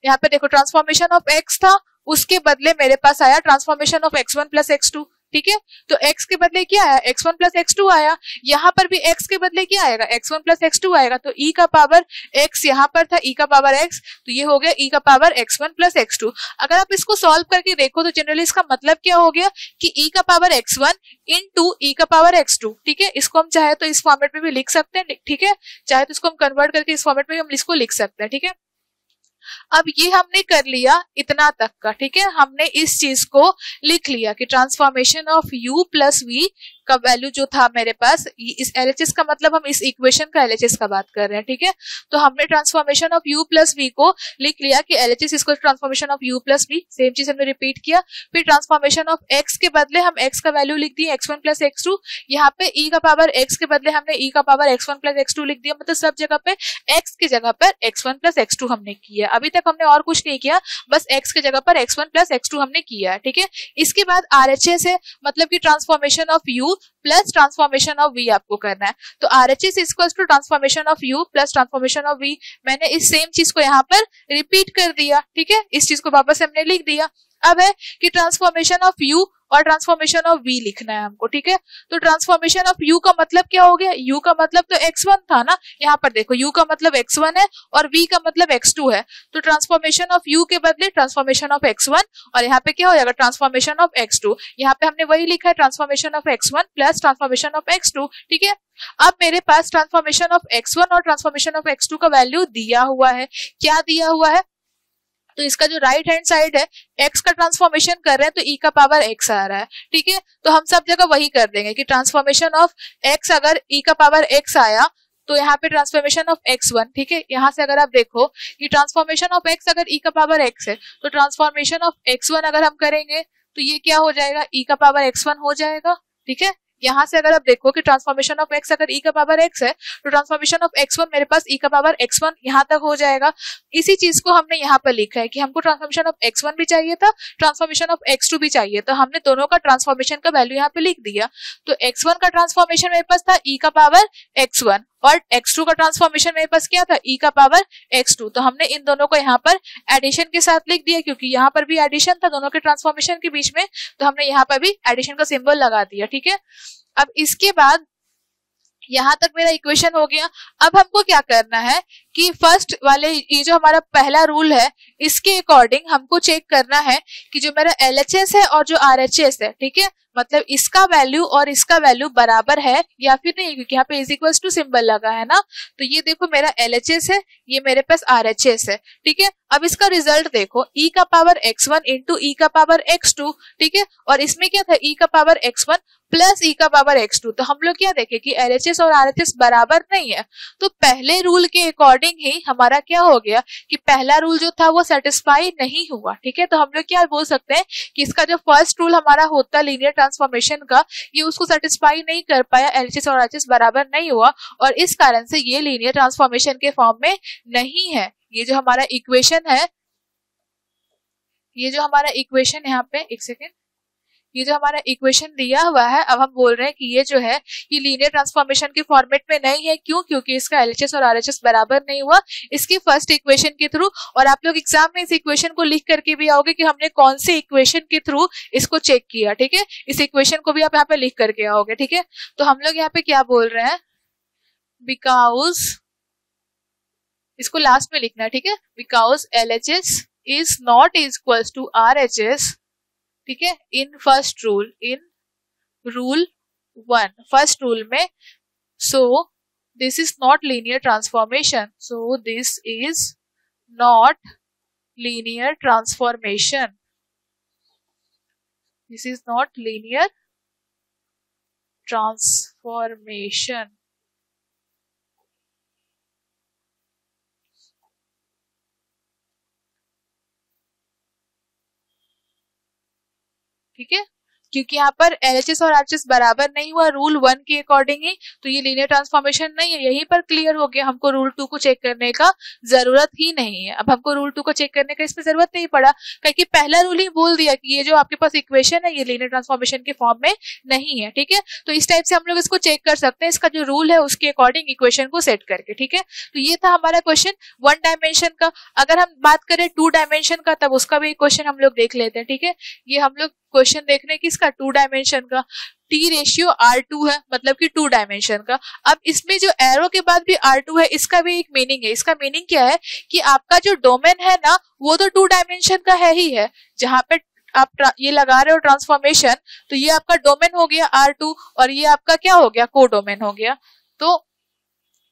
यहाँ पे देखो ट्रांसफॉर्मेशन ऑफ x था, उसके बदले मेरे पास आया transformation of x1 plus x2, ठीक है। तो x के बदले क्या आया, x1 प्लस x2 आया। यहाँ पर भी x के बदले क्या आएगा, x1 प्लस x2 आएगा। तो e का पावर x यहाँ पर था, e का पावर x, तो ये हो गया e का पावर x1 प्लस x2। अगर आप इसको सॉल्व करके देखो तो जनरली इसका मतलब क्या हो गया कि e का पावर x1 इंटू e का पावर x2, ठीक है। इसको हम चाहे तो इस फॉर्मेट में भी लिख सकते हैं, ठीक है। चाहे तो इसको हम कन्वर्ट करके इस फॉर्मेट में भी हम इसको लिख सकते हैं, ठीक है। अब ये हमने कर लिया इतना तक का, ठीक है। हमने इस चीज को लिख लिया कि transformation of u plus v का वैल्यू जो था मेरे पास, इस LHS का मतलब हम इस इक्वेशन का LHS का बात कर रहे हैं, ठीक है। तो हमने transformation of u plus v को लिख लिया कि LHS equal transformation of u plus v। Same चीज हमने रिपीट किया। फिर ट्रांसफॉर्मेशन ऑफ x के बदले हम x का वैल्यू लिख दिए x1 प्लस x2। यहाँ पे e का पावर x के बदले हमने e का पावर x1 प्लस x2 लिख दिया। मतलब सब जगह पे x की जगह पर x1 प्लस x2 हमने किया। अभी तक हमने और कुछ नहीं किया, बस x की जगह पर x1 प्लस x2 हमने किया है, ठीक है। इसके बाद RHS है, मतलब कि transformation of u plus transformation of v आपको करना है। तो RHS equals to transformation of u plus transformation of v। मैंने इस सेम चीज को यहाँ पर रिपीट कर दिया, ठीक है। इस चीज को वापस हमने लिख दिया। अब है कि ट्रांसफॉर्मेशन ऑफ u और ट्रांसफॉर्मेशन ऑफ v लिखना है हमको, ठीक है। तो ट्रांसफॉर्मेशन ऑफ u का मतलब क्या हो गया, u का मतलब तो x1 था ना, यहाँ पर देखो u का मतलब x1 है और v का मतलब x2 है। तो ट्रांसफॉर्मेशन ऑफ u के बदले ट्रांसफॉर्मेशन ऑफ x1 और यहाँ पे क्या हो जाएगा ट्रांसफॉर्मेशन ऑफ x2। यहाँ पे हमने वही लिखा है transformation of x1 plus transformation of x2, ठीक है। अब मेरे पास ट्रांसफॉर्मेशन ऑफ x1 और ट्रांसफॉर्मेशन ऑफ x2 का वैल्यू दिया हुआ है। क्या दिया हुआ है, तो इसका जो राइट हैंड साइड है x का ट्रांसफॉर्मेशन कर रहे हैं तो e का पावर x आ रहा है, ठीक है। तो हम सब जगह वही कर देंगे कि ट्रांसफॉर्मेशन ऑफ x अगर e का पावर x आया तो यहाँ पे ट्रांसफॉर्मेशन ऑफ x1, ठीक है। यहाँ से अगर आप देखो कि ट्रांसफॉर्मेशन ऑफ x अगर e का पावर x है तो ट्रांसफॉर्मेशन ऑफ x1 अगर हम करेंगे तो ये क्या हो जाएगा, e का पावर x1 हो जाएगा, ठीक है। यहाँ से अगर आप देखो कि ट्रांसफॉर्मेशन ऑफ x अगर e का पावर x है तो ट्रांसफॉर्मेशन ऑफ x1 मेरे पास e का पावर x1 यहाँ तक हो जाएगा। इसी चीज को हमने यहाँ पर लिखा है कि हमको ट्रांसफॉर्मेशन ऑफ x1 भी चाहिए था, ट्रांसफॉर्मेशन ऑफ x2 भी चाहिए, तो हमने दोनों का ट्रांसफॉर्मेशन का वैल्यू यहाँ पे लिख दिया। तो x1 का ट्रांसफॉर्मेशन मेरे पास था e का पावर x1 और x2 का ट्रांसफॉर्मेशन मेरे पास क्या था, e का पावर x2। तो हमने इन दोनों को यहाँ पर एडिशन के साथ लिख दिया, क्योंकि यहाँ पर भी एडिशन था दोनों के ट्रांसफॉर्मेशन के बीच में, तो हमने यहाँ पर भी एडिशन का सिंबल लगा दिया, ठीक है। अब इसके बाद यहाँ तक मेरा इक्वेशन हो गया। अब हमको क्या करना है कि फर्स्ट वाले ये जो हमारा पहला रूल है इसके अकॉर्डिंग हमको चेक करना है कि जो मेरा LHS है और जो RHS है, ठीक है, मतलब इसका वैल्यू और इसका वैल्यू बराबर है या फिर नहीं, क्योंकि यहाँ पे इज इक्वल्स टू सिंबल लगा है ना। तो ये देखो मेरा LHS है, ये मेरे पास RHS है, ठीक है। अब इसका रिजल्ट देखो, e का पावर x1 इंटू e का पावर x2, ठीक है, और इसमें क्या था e का पावर x1 प्लस e का पावर x2। तो हम लोग क्या देखें कि LHS और RHS बराबर नहीं है, तो पहले रूल के अकॉर्डिंग ही हमारा क्या हो गया कि पहला रूल जो था वो सेटिस्फाई नहीं हुआ, ठीक है। तो हम लोग क्या बोल सकते हैं कि इसका जो फर्स्ट रूल हमारा होता लीनियर ट्रांसफॉर्मेशन का, ये उसको सेटिस्फाई नहीं कर पाया, LHS और RHS बराबर नहीं हुआ, और इस कारण से ये लीनियर ट्रांसफॉर्मेशन के फॉर्म में नहीं है। ये जो हमारा इक्वेशन है, ये जो हमारा इक्वेशन यहाँ पे, एक सेकेंड, ये जो हमारा इक्वेशन दिया हुआ है, अब हम बोल रहे हैं कि ये जो है ये लीनियर ट्रांसफॉर्मेशन के फॉर्मेट में नहीं है। क्यों? क्योंकि इसका LHS और RHS बराबर नहीं हुआ इसकी फर्स्ट इक्वेशन के थ्रू। और आप लोग एग्जाम में इस इक्वेशन को लिख करके भी आओगे कि हमने कौन सी इक्वेशन के थ्रू इसको चेक किया, ठीक है। इस इक्वेशन को भी आप यहाँ पे लिख करके आओगे, ठीक है। तो हम लोग यहाँ पे क्या बोल रहे हैं, बिकॉज, इसको लास्ट में लिखना है, ठीक है, because LHS is not equals to RHS, ठीक है, in first rule, in rule 1, first rule में, so this is not linear transformation, so this is not linear transformation, this is not linear transformation. ठीक है, क्योंकि यहाँ पर LHS और RHS बराबर नहीं हुआ रूल 1 के अकॉर्डिंग ही, तो ये लीनियर ट्रांसफॉर्मेशन नहीं है। यहीं पर क्लियर हो गया, हमको रूल 2 को चेक करने का जरूरत ही नहीं है। अब हमको रूल 2 को चेक करने का इसमें जरूरत नहीं पड़ा, क्योंकि पहला रूल ही बोल दिया कि ये जो आपके पास इक्वेशन है ये लीनियर ट्रांसफॉर्मेशन के फॉर्म में नहीं है, ठीक है। तो इस टाइप से हम लोग इसको चेक कर सकते हैं, इसका जो रूल है उसके अकॉर्डिंग इक्वेशन को सेट करके, ठीक है। तो ये था हमारा क्वेश्चन 1 डायमेंशन का। अगर हम बात करें 2 डायमेंशन का, तब उसका भी क्वेश्चन हम लोग देख लेते हैं, ठीक है। ये हम लोग क्वेश्चन देखने की इसका 2 डायमेंशन का, T रेशियो R2 है, मतलब कि 2 डायमेंशन का। अब इसमें जो एरो के बाद भी R2 है, इसका भी एक मीनिंग है। इसका मीनिंग क्या है कि आपका जो डोमेन है ना वो तो 2 डायमेंशन का है ही है। जहां पे आप ये लगा रहे हो ट्रांसफॉर्मेशन, तो ये आपका डोमेन हो गया R2 और ये आपका क्या हो गया, को डोमेन हो गया। तो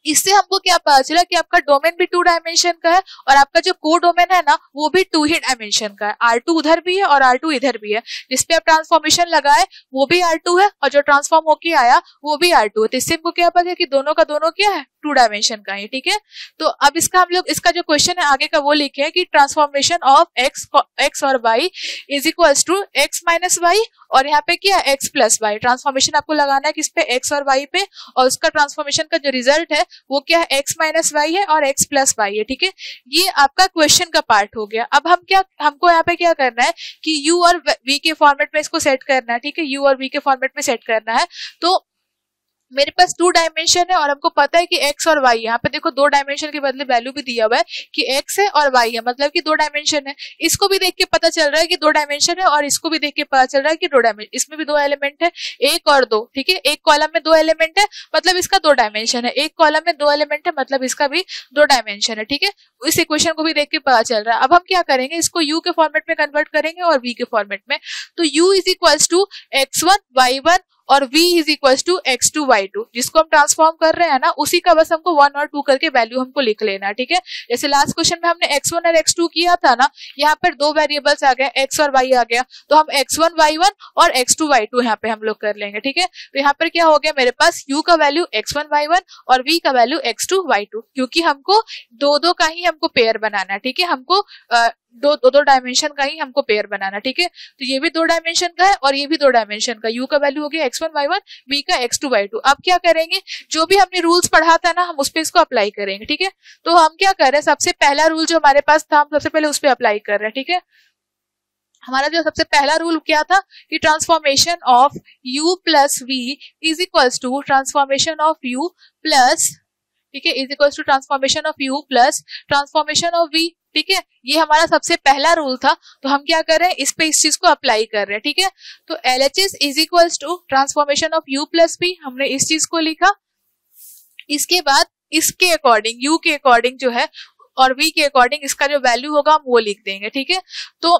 इससे हमको क्या पता चला कि आपका डोमेन भी 2 डायमेंशन का है और आपका जो को डोमेन है ना वो भी 2 ही डायमेंशन का है। R2 उधर भी है और R2 इधर भी है। जिसपे आप ट्रांसफॉर्मेशन लगाए वो भी R2 है और जो ट्रांसफॉर्म होके आया वो भी R2 है। तो इससे हमको क्या पता है कि दोनों का दोनों क्या है, 2 डायमेंशन का है, ठीक है। तो अब इसका हम लोग इसका जो क्वेश्चन है आगे का वो लिखे है कि ट्रांसफॉर्मेशन ऑफ x और y is equals to x minus Y, और यहाँ पे क्या है x प्लस वाई। ट्रांसफॉर्मेशन आपको लगाना है किस पे, x और y पे, और उसका ट्रांसफॉर्मेशन का जो रिजल्ट है वो क्या है, x माइनस वाई है और x प्लस वाई है, ठीक है। ये आपका क्वेश्चन का पार्ट हो गया। अब हमको यहाँ पे क्या करना है कि u और v के फॉर्मेट में इसको सेट करना है, ठीक है। u और v के फॉर्मेट में सेट करना है। तो मेरे पास 2 डायमेंशन है और हमको पता है कि x और y, यहाँ पे देखो 2 डायमेंशन के बदले वैल्यू भी दिया हुआ है कि x है और y है, मतलब कि 2 डायमेंशन है। इसको भी देख के पता चल रहा है कि 2 डायमेंशन है और इसको भी देख के पता चल रहा है कि 2 डायमेंशन, इसमें भी 2 एलिमेंट है, 1 और 2, ठीक है। एक कॉलम में 2 एलिमेंट है मतलब इसका 2 डायमेंशन है, एक कॉलम में 2 एलिमेंट है मतलब इसका भी 2 डायमेंशन है, ठीक है। इस इक्वेशन को भी देख के पता चल रहा है। अब हम क्या करेंगे, इसको u के फॉर्मेट में कन्वर्ट करेंगे और v के फॉर्मेट में। तो u is equals to x1 y1 और v is equals to x2 y2, जिसको हम ट्रांसफॉर्म कर रहे हैं ना उसी का बस हमको 1 और 2 करके वैल्यू हमको लिख लेना है, ठीक है। जैसे लास्ट क्वेश्चन में हमने x1 और x2 किया था ना, यहाँ पर 2 वेरिएबल्स आ गए, x और y आ गया, तो हम x1 y1 और x2 y2 यहाँ पे हम लोग कर लेंगे, ठीक है। तो यहाँ पर क्या हो गया, मेरे पास u का वैल्यू x1 y1 और v का वैल्यू x2 y2, क्योंकि हमको 2 का ही हमको पेयर बनाना है, ठीक है। हमको दो डायमेंशन का ही हमको पेयर बनाना, ठीक है। तो ये भी 2 डायमेंशन का है और ये भी 2 डायमेंशन का। u का वैल्यू हो गया x1 y1, v का x2 y2। अब क्या करेंगे, जो भी हमने रूल्स पढ़ा था ना हम उस पे इसको अप्लाई करेंगे, ठीक है। तो हम क्या कर रहे हैं, सबसे पहला रूल जो हमारे पास था हम सबसे पहले उस पे अप्लाई कर रहे हैं, ठीक है। हमारा जो सबसे पहला रूल क्या था कि transformation of u plus v is equals to transformation of u plus, ठीक है, is equals to transformation of u plus transformation of v, ठीक है। ये हमारा सबसे पहला रूल था। तो हम क्या कर रहे हैं, इस पे इस चीज को अप्लाई कर रहे हैं, ठीक है। तो LHS is equals to transformation of u plus v, हमने इस चीज को लिखा। इसके बाद इसके अकॉर्डिंग u के अकॉर्डिंग जो है और v के अकॉर्डिंग इसका जो वैल्यू होगा हम वो लिख देंगे, ठीक है। तो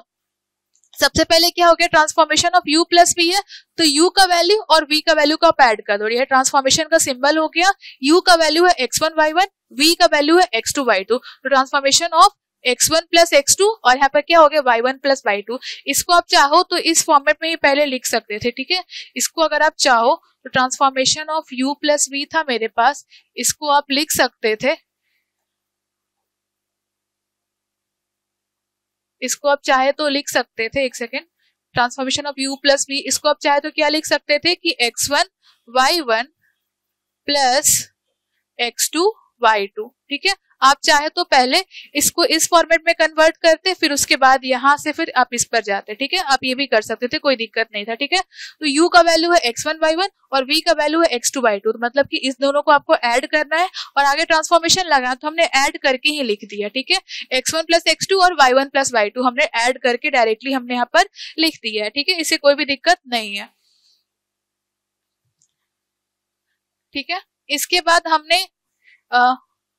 सबसे पहले क्या हो गया, transformation of u plus v है, तो u का वैल्यू और v का वैल्यू का आप ऐड कर दो, ये ट्रांसफॉर्मेशन का सिंबल हो गया। u का वैल्यू है x1 y1, v का वैल्यू है x2 y2, तो transformation of x1 plus x2 और यहाँ पर क्या हो गया y1 प्लस y2। इसको आप चाहो तो इस फॉर्मेट में ही पहले लिख सकते थे, ठीक है। इसको अगर आप चाहो तो transformation of u plus v था मेरे पास, इसको आप लिख सकते थे, इसको आप चाहे तो लिख सकते थे, एक second, transformation of u plus v, इसको आप चाहे तो क्या लिख सकते थे कि x1 y1 plus x2 y2, ठीक है। आप चाहे तो पहले इसको इस फॉर्मेट में कन्वर्ट करते, फिर उसके बाद यहां से फिर आप इस पर जाते, ठीक है। आप ये भी कर सकते थे, कोई दिक्कत नहीं था, ठीक है। तो u का वैल्यू है x1 y1 और v का वैल्यू है x2 y2, तो मतलब कि इस दोनों को आपको ऐड करना है और आगे ट्रांसफॉर्मेशन लगाना, तो हमने ऐड करके ही लिख दिया, ठीक है। x1 प्लस x2 और y1 प्लस y2 हमने ऐड करके डायरेक्टली हमने यहाँ पर लिख दिया है, ठीक है। इससे कोई भी दिक्कत नहीं है, ठीक है। इसके बाद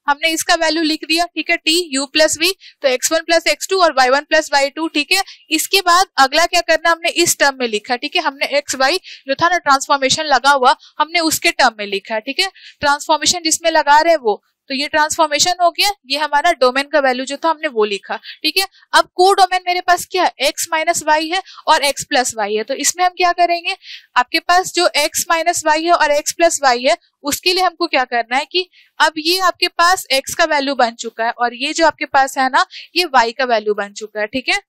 हमने इसका वैल्यू लिख दिया, ठीक है, t u प्लस v, तो x1 प्लस x2 और y1 प्लस y2, ठीक है। इसके बाद अगला क्या करना, हमने इस टर्म में लिखा, ठीक है। हमने x y जो था ना ट्रांसफॉर्मेशन लगा हुआ, हमने उसके टर्म में लिखा, ठीक है। ट्रांसफॉर्मेशन जिसमें लगा रहे वो, तो ये ट्रांसफॉर्मेशन हो गया, ये हमारा डोमेन का वैल्यू जो था हमने वो लिखा, ठीक है। अब को डोमेन मेरे पास क्या है, x माइनस वाई है और x प्लस वाई है, तो इसमें हम क्या करेंगे, आपके पास जो x माइनस वाई है और x प्लस वाई है, उसके लिए हमको क्या करना है कि अब ये आपके पास x का वैल्यू बन चुका है और ये जो आपके पास है ना, ये y का वैल्यू बन चुका है, ठीक है।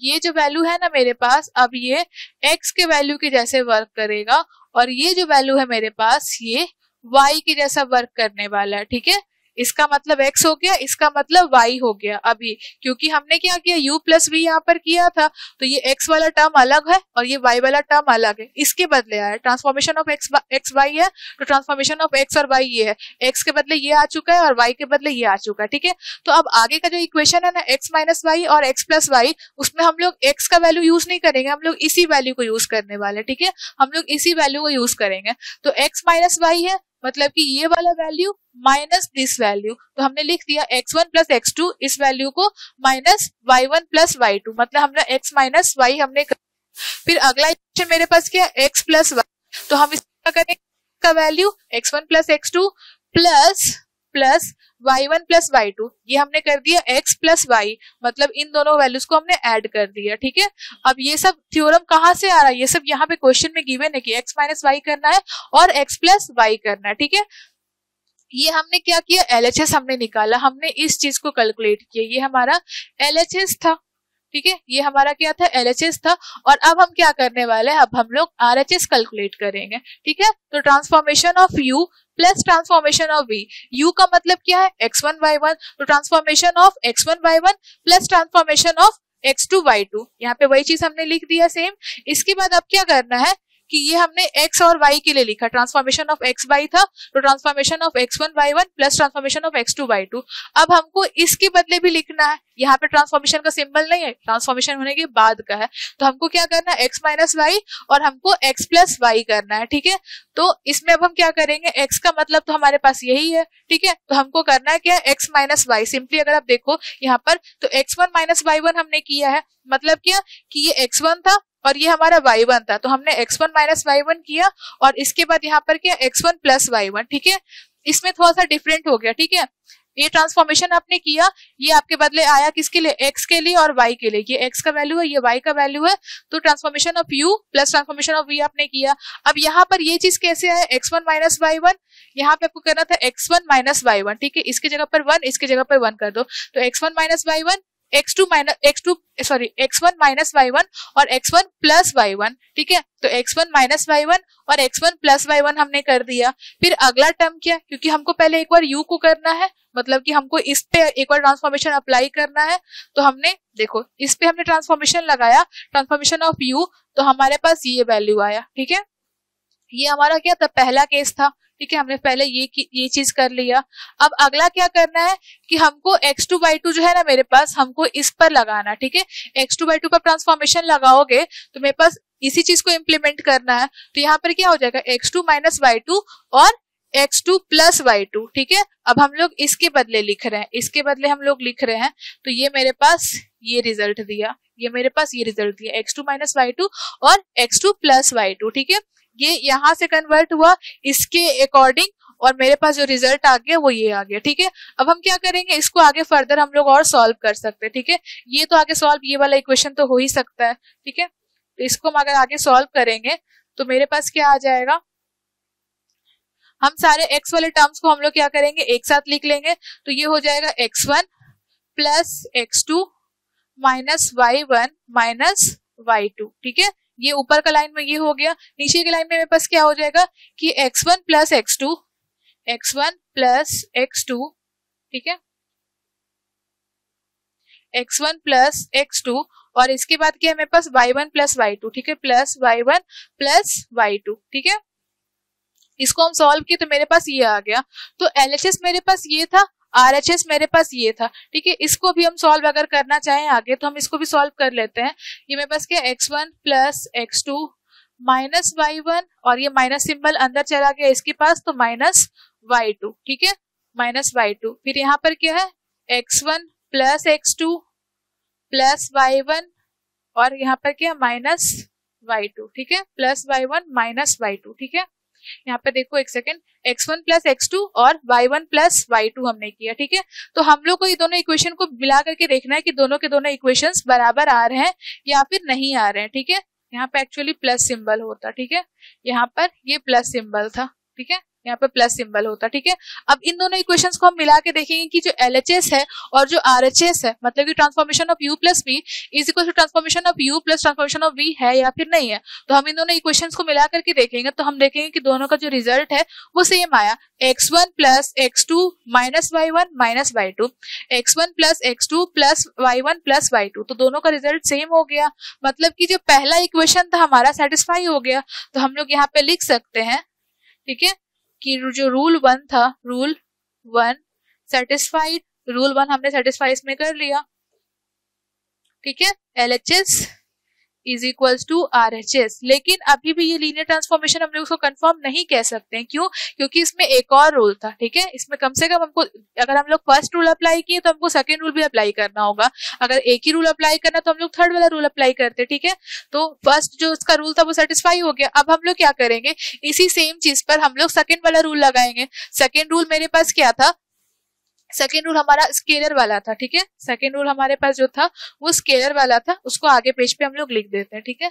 ये जो वैल्यू है ना मेरे पास, अब ये x के वैल्यू के जैसे वर्क करेगा और ये जो वैल्यू है मेरे पास, ये y के जैसा वर्क करने वाला है, ठीक है। इसका मतलब x हो गया, इसका मतलब y हो गया। अभी क्योंकि हमने क्या किया, u प्लस v यहाँ पर किया था, तो ये x वाला टर्म अलग है और ये y वाला टर्म अलग है, इसके बदले आया। ट्रांसफॉर्मेशन ऑफ x y है, तो ट्रांसफॉर्मेशन ऑफ x और y ये है, x के बदले ये आ चुका है और y के बदले ये आ चुका है, ठीक है। तो अब आगे का जो इक्वेशन है ना, x माइनस वाई और x प्लस वाई, उसमें हम लोग x का वैल्यू यूज नहीं करेंगे, हम लोग इसी वैल्यू को यूज करने वाले, ठीक है। हम लोग इसी वैल्यू को यूज करेंगे, तो x माइनस वाई है, मतलब कि ये वाला वैल्यू माइनस दिस वैल्यू, तो हमने लिख दिया x1 प्लस x2, इस वैल्यू को माइनस y1 प्लस y2, मतलब हमने x माइनस y हमने फिर अगला इक्वेशन मेरे पास क्या है, x प्लस y, तो हम इसका करेंगे का value x1 plus x2 plus y1 plus y2, ये हमने कर दिया x प्लस y, मतलब इन दोनों वैल्यूज को हमने ऐड कर दिया, ठीक है। अब ये सब थ्योरम कहाँ से आ रहा है, ये सब यहाँ पे क्वेश्चन में गिवन है कि x माइनस वाई करना है और x प्लस वाई करना है, ठीक है। ये हमने क्या किया, LHS हमने निकाला, हमने इस चीज को कैलकुलेट किया, ये हमारा LHS था, ठीक है। ये हमारा क्या था, LHS था। और अब हम क्या करने वाले हैं, अब हम लोग RHS कैलकुलेट करेंगे, ठीक है। तो transformation of u plus transformation of v, u का मतलब क्या है x1 y1, तो transformation of x1 y1 plus transformation of x2 y2, यहाँ पे वही चीज हमने लिख दिया सेम। इसके बाद अब क्या करना है कि ये हमने x और y के लिए लिखा, ट्रांसफॉर्मेशन ऑफ x y था, तो transformation of x1 y1 plus transformation of x2 y2। अब हमको इसके बदले भी लिखना है, यहाँ पे ट्रांसफॉर्मेशन का सिंबल नहीं है, ट्रांसफॉर्मेशन होने के बाद का है, तो हमको क्या करना है, x माइनस वाई और हमको x प्लस वाई करना है, ठीक है। तो इसमें अब हम क्या करेंगे, x का मतलब तो हमारे पास यही है, ठीक है। तो हमको करना है क्या, x माइनस वाई, सिंपली अगर आप देखो यहाँ पर, तो x1 माइनस y1 हमने किया है, मतलब क्या कि ये x1 था और ये हमारा y1 था, तो हमने x1 माइनस y1 किया और इसके बाद यहाँ पर क्या, x1 प्लस y1, ठीक है। इसमें थोड़ा सा डिफरेंट हो गया, ठीक है। ये ट्रांसफॉर्मेशन आपने किया, ये आपके बदले आया किसके लिए, x के लिए और y के लिए, ये x का वैल्यू है, ये y का वैल्यू है, तो transformation of u plus transformation of v आपने किया। अब यहाँ पर ये चीज कैसे आया, x1 माइनस y1, यहाँ पे आपको करना था x1 माइनस y1, ठीक है। इसके जगह पर 1, इसके जगह पर 1 कर दो, तो x1 minus y1, x1 minus y1 और x1 प्लस y1, ठीक है। तो x1 माइनस y1 और x1 प्लस y1 हमने कर दिया। फिर अगला टर्म क्या, क्योंकि हमको पहले एक बार u को करना है, मतलब कि हमको इस पे एक बार ट्रांसफॉर्मेशन अप्लाई करना है, तो हमने देखो इस पे हमने ट्रांसफॉर्मेशन लगाया, ट्रांसफॉर्मेशन ऑफ u, तो हमारे पास ये वैल्यू आया, ठीक है। ये हमारा क्या था, पहला केस था, ठीक है। हमने पहले ये चीज कर लिया। अब अगला क्या करना है कि हमको x2 y2 जो है ना मेरे पास, हमको इस पर लगाना, ठीक है। x2 y2 पर ट्रांसफॉर्मेशन लगाओगे तो मेरे पास इसी चीज को इम्प्लीमेंट करना है, तो यहाँ पर क्या हो जाएगा, x2 माइनस y2 और x2 प्लस y2, ठीक है। अब हम लोग इसके बदले लिख रहे हैं, इसके बदले हम लोग लिख रहे हैं, तो ये मेरे पास ये रिजल्ट दिया, ये मेरे पास ये रिजल्ट दिया x2 माइनस y2 और x2 प्लस y2, ठीक है। ये यहां से कन्वर्ट हुआ इसके अकॉर्डिंग और मेरे पास जो रिजल्ट आ गया वो ये आ गया, ठीक है। अब हम क्या करेंगे, इसको आगे फर्दर हम लोग और सॉल्व कर सकते हैं, ठीक है। ये तो आगे सॉल्व, ये वाला इक्वेशन तो हो ही सकता है, ठीक है। तो इसको हम अगर आगे सॉल्व करेंगे तो मेरे पास क्या आ जाएगा, हम सारे x वाले टर्म्स को हम लोग क्या करेंगे, एक साथ लिख लेंगे। तो ये हो जाएगा x1 plus x2 minus y1 minus y2, ठीक है। ये ऊपर का लाइन में ये हो गया, नीचे के लाइन में मेरे पास क्या हो जाएगा कि x1 plus x2, x1 plus x2, ठीक है, x1 प्लस x2 और इसके बाद क्या है मेरे पास y1 प्लस y2, ठीक है, प्लस y1 प्लस y2, ठीक है। इसको हम सॉल्व किए तो मेरे पास ये आ गया। तो LHS मेरे पास ये था, RHS मेरे पास ये था, ठीक है। इसको भी हम सॉल्व अगर करना चाहें आगे तो हम इसको भी सॉल्व कर लेते हैं। ये मेरे पास क्या x1 plus x2 minus y1 और ये माइनस सिंबल अंदर चला गया इसके पास, तो माइनस y2, ठीक है, माइनस y2। फिर यहाँ पर क्या है x1 plus x2 plus y1 और यहाँ पर क्या माइनस y2, ठीक है, प्लस y1 माइनस y2, ठीक है। यहाँ पे देखो एक सेकेंड, x1 प्लस x2 और y1 प्लस y2 हमने किया, ठीक है। तो हम लोग को ये दोनों इक्वेशन को मिला करके देखना है कि दोनों के दोनों इक्वेशंस बराबर आ रहे हैं या फिर नहीं आ रहे हैं, ठीक है। यहाँ पे एक्चुअली प्लस सिंबल होता, ठीक है, यहाँ पर ये प्लस सिंबल था, ठीक है, यहाँ पे प्लस सिंबल होता, ठीक है। अब इन दोनों इक्वेशंस को हम मिला के देखेंगे कि जो LHS है और जो RHS है, मतलब कि transformation of u plus v is equal to transformation of u plus transformation of v है या फिर नहीं है। तो हम इन दोनों इक्वेशंस को मिला करके देखेंगे तो हम देखेंगे कि दोनों का जो रिजल्ट है वो सेम आया, x1 plus x2 minus y1 minus y2, x1 plus x2 plus y1 plus y2, तो दोनों का रिजल्ट सेम हो गया। मतलब कि जो पहला इक्वेशन था हमारा सेटिस्फाई हो गया। तो हम लोग यहाँ पे लिख सकते हैं, ठीक है, कि जो रूल 1 था, रूल 1 सेटिस्फाइड, रूल 1 हमने सेटिस्फाई इसमें कर लिया, ठीक है। LHS is equals to RHS। लेकिन अभी भी ये लीनियर ट्रांसफॉर्मेशन हम लोग उसको कंफर्म नहीं कह सकते हैं, क्यों, क्योंकि इसमें एक और रूल था, ठीक है। इसमें कम से कम हमको, अगर हम लोग फर्स्ट रूल अप्लाई किए तो हमको सेकंड रूल भी अप्लाई करना होगा। अगर एक ही रूल अप्लाई करना तो हम लोग थर्ड वाला रूल अप्लाई करते, ठीक है। तो फर्स्ट जो उसका रूल था वो सेटिस्फाई हो गया। अब हम लोग क्या करेंगे, इसी सेम चीज पर हम लोग सेकेंड वाला रूल लगाएंगे। सेकेंड रूल मेरे पास क्या था, सेकेंड रूल हमारा स्केलर वाला था, ठीक है। सेकेंड रूल हमारे पास जो था वो स्केलर वाला था, उसको आगे पेज पे हम लोग लिख देते हैं, ठीक है।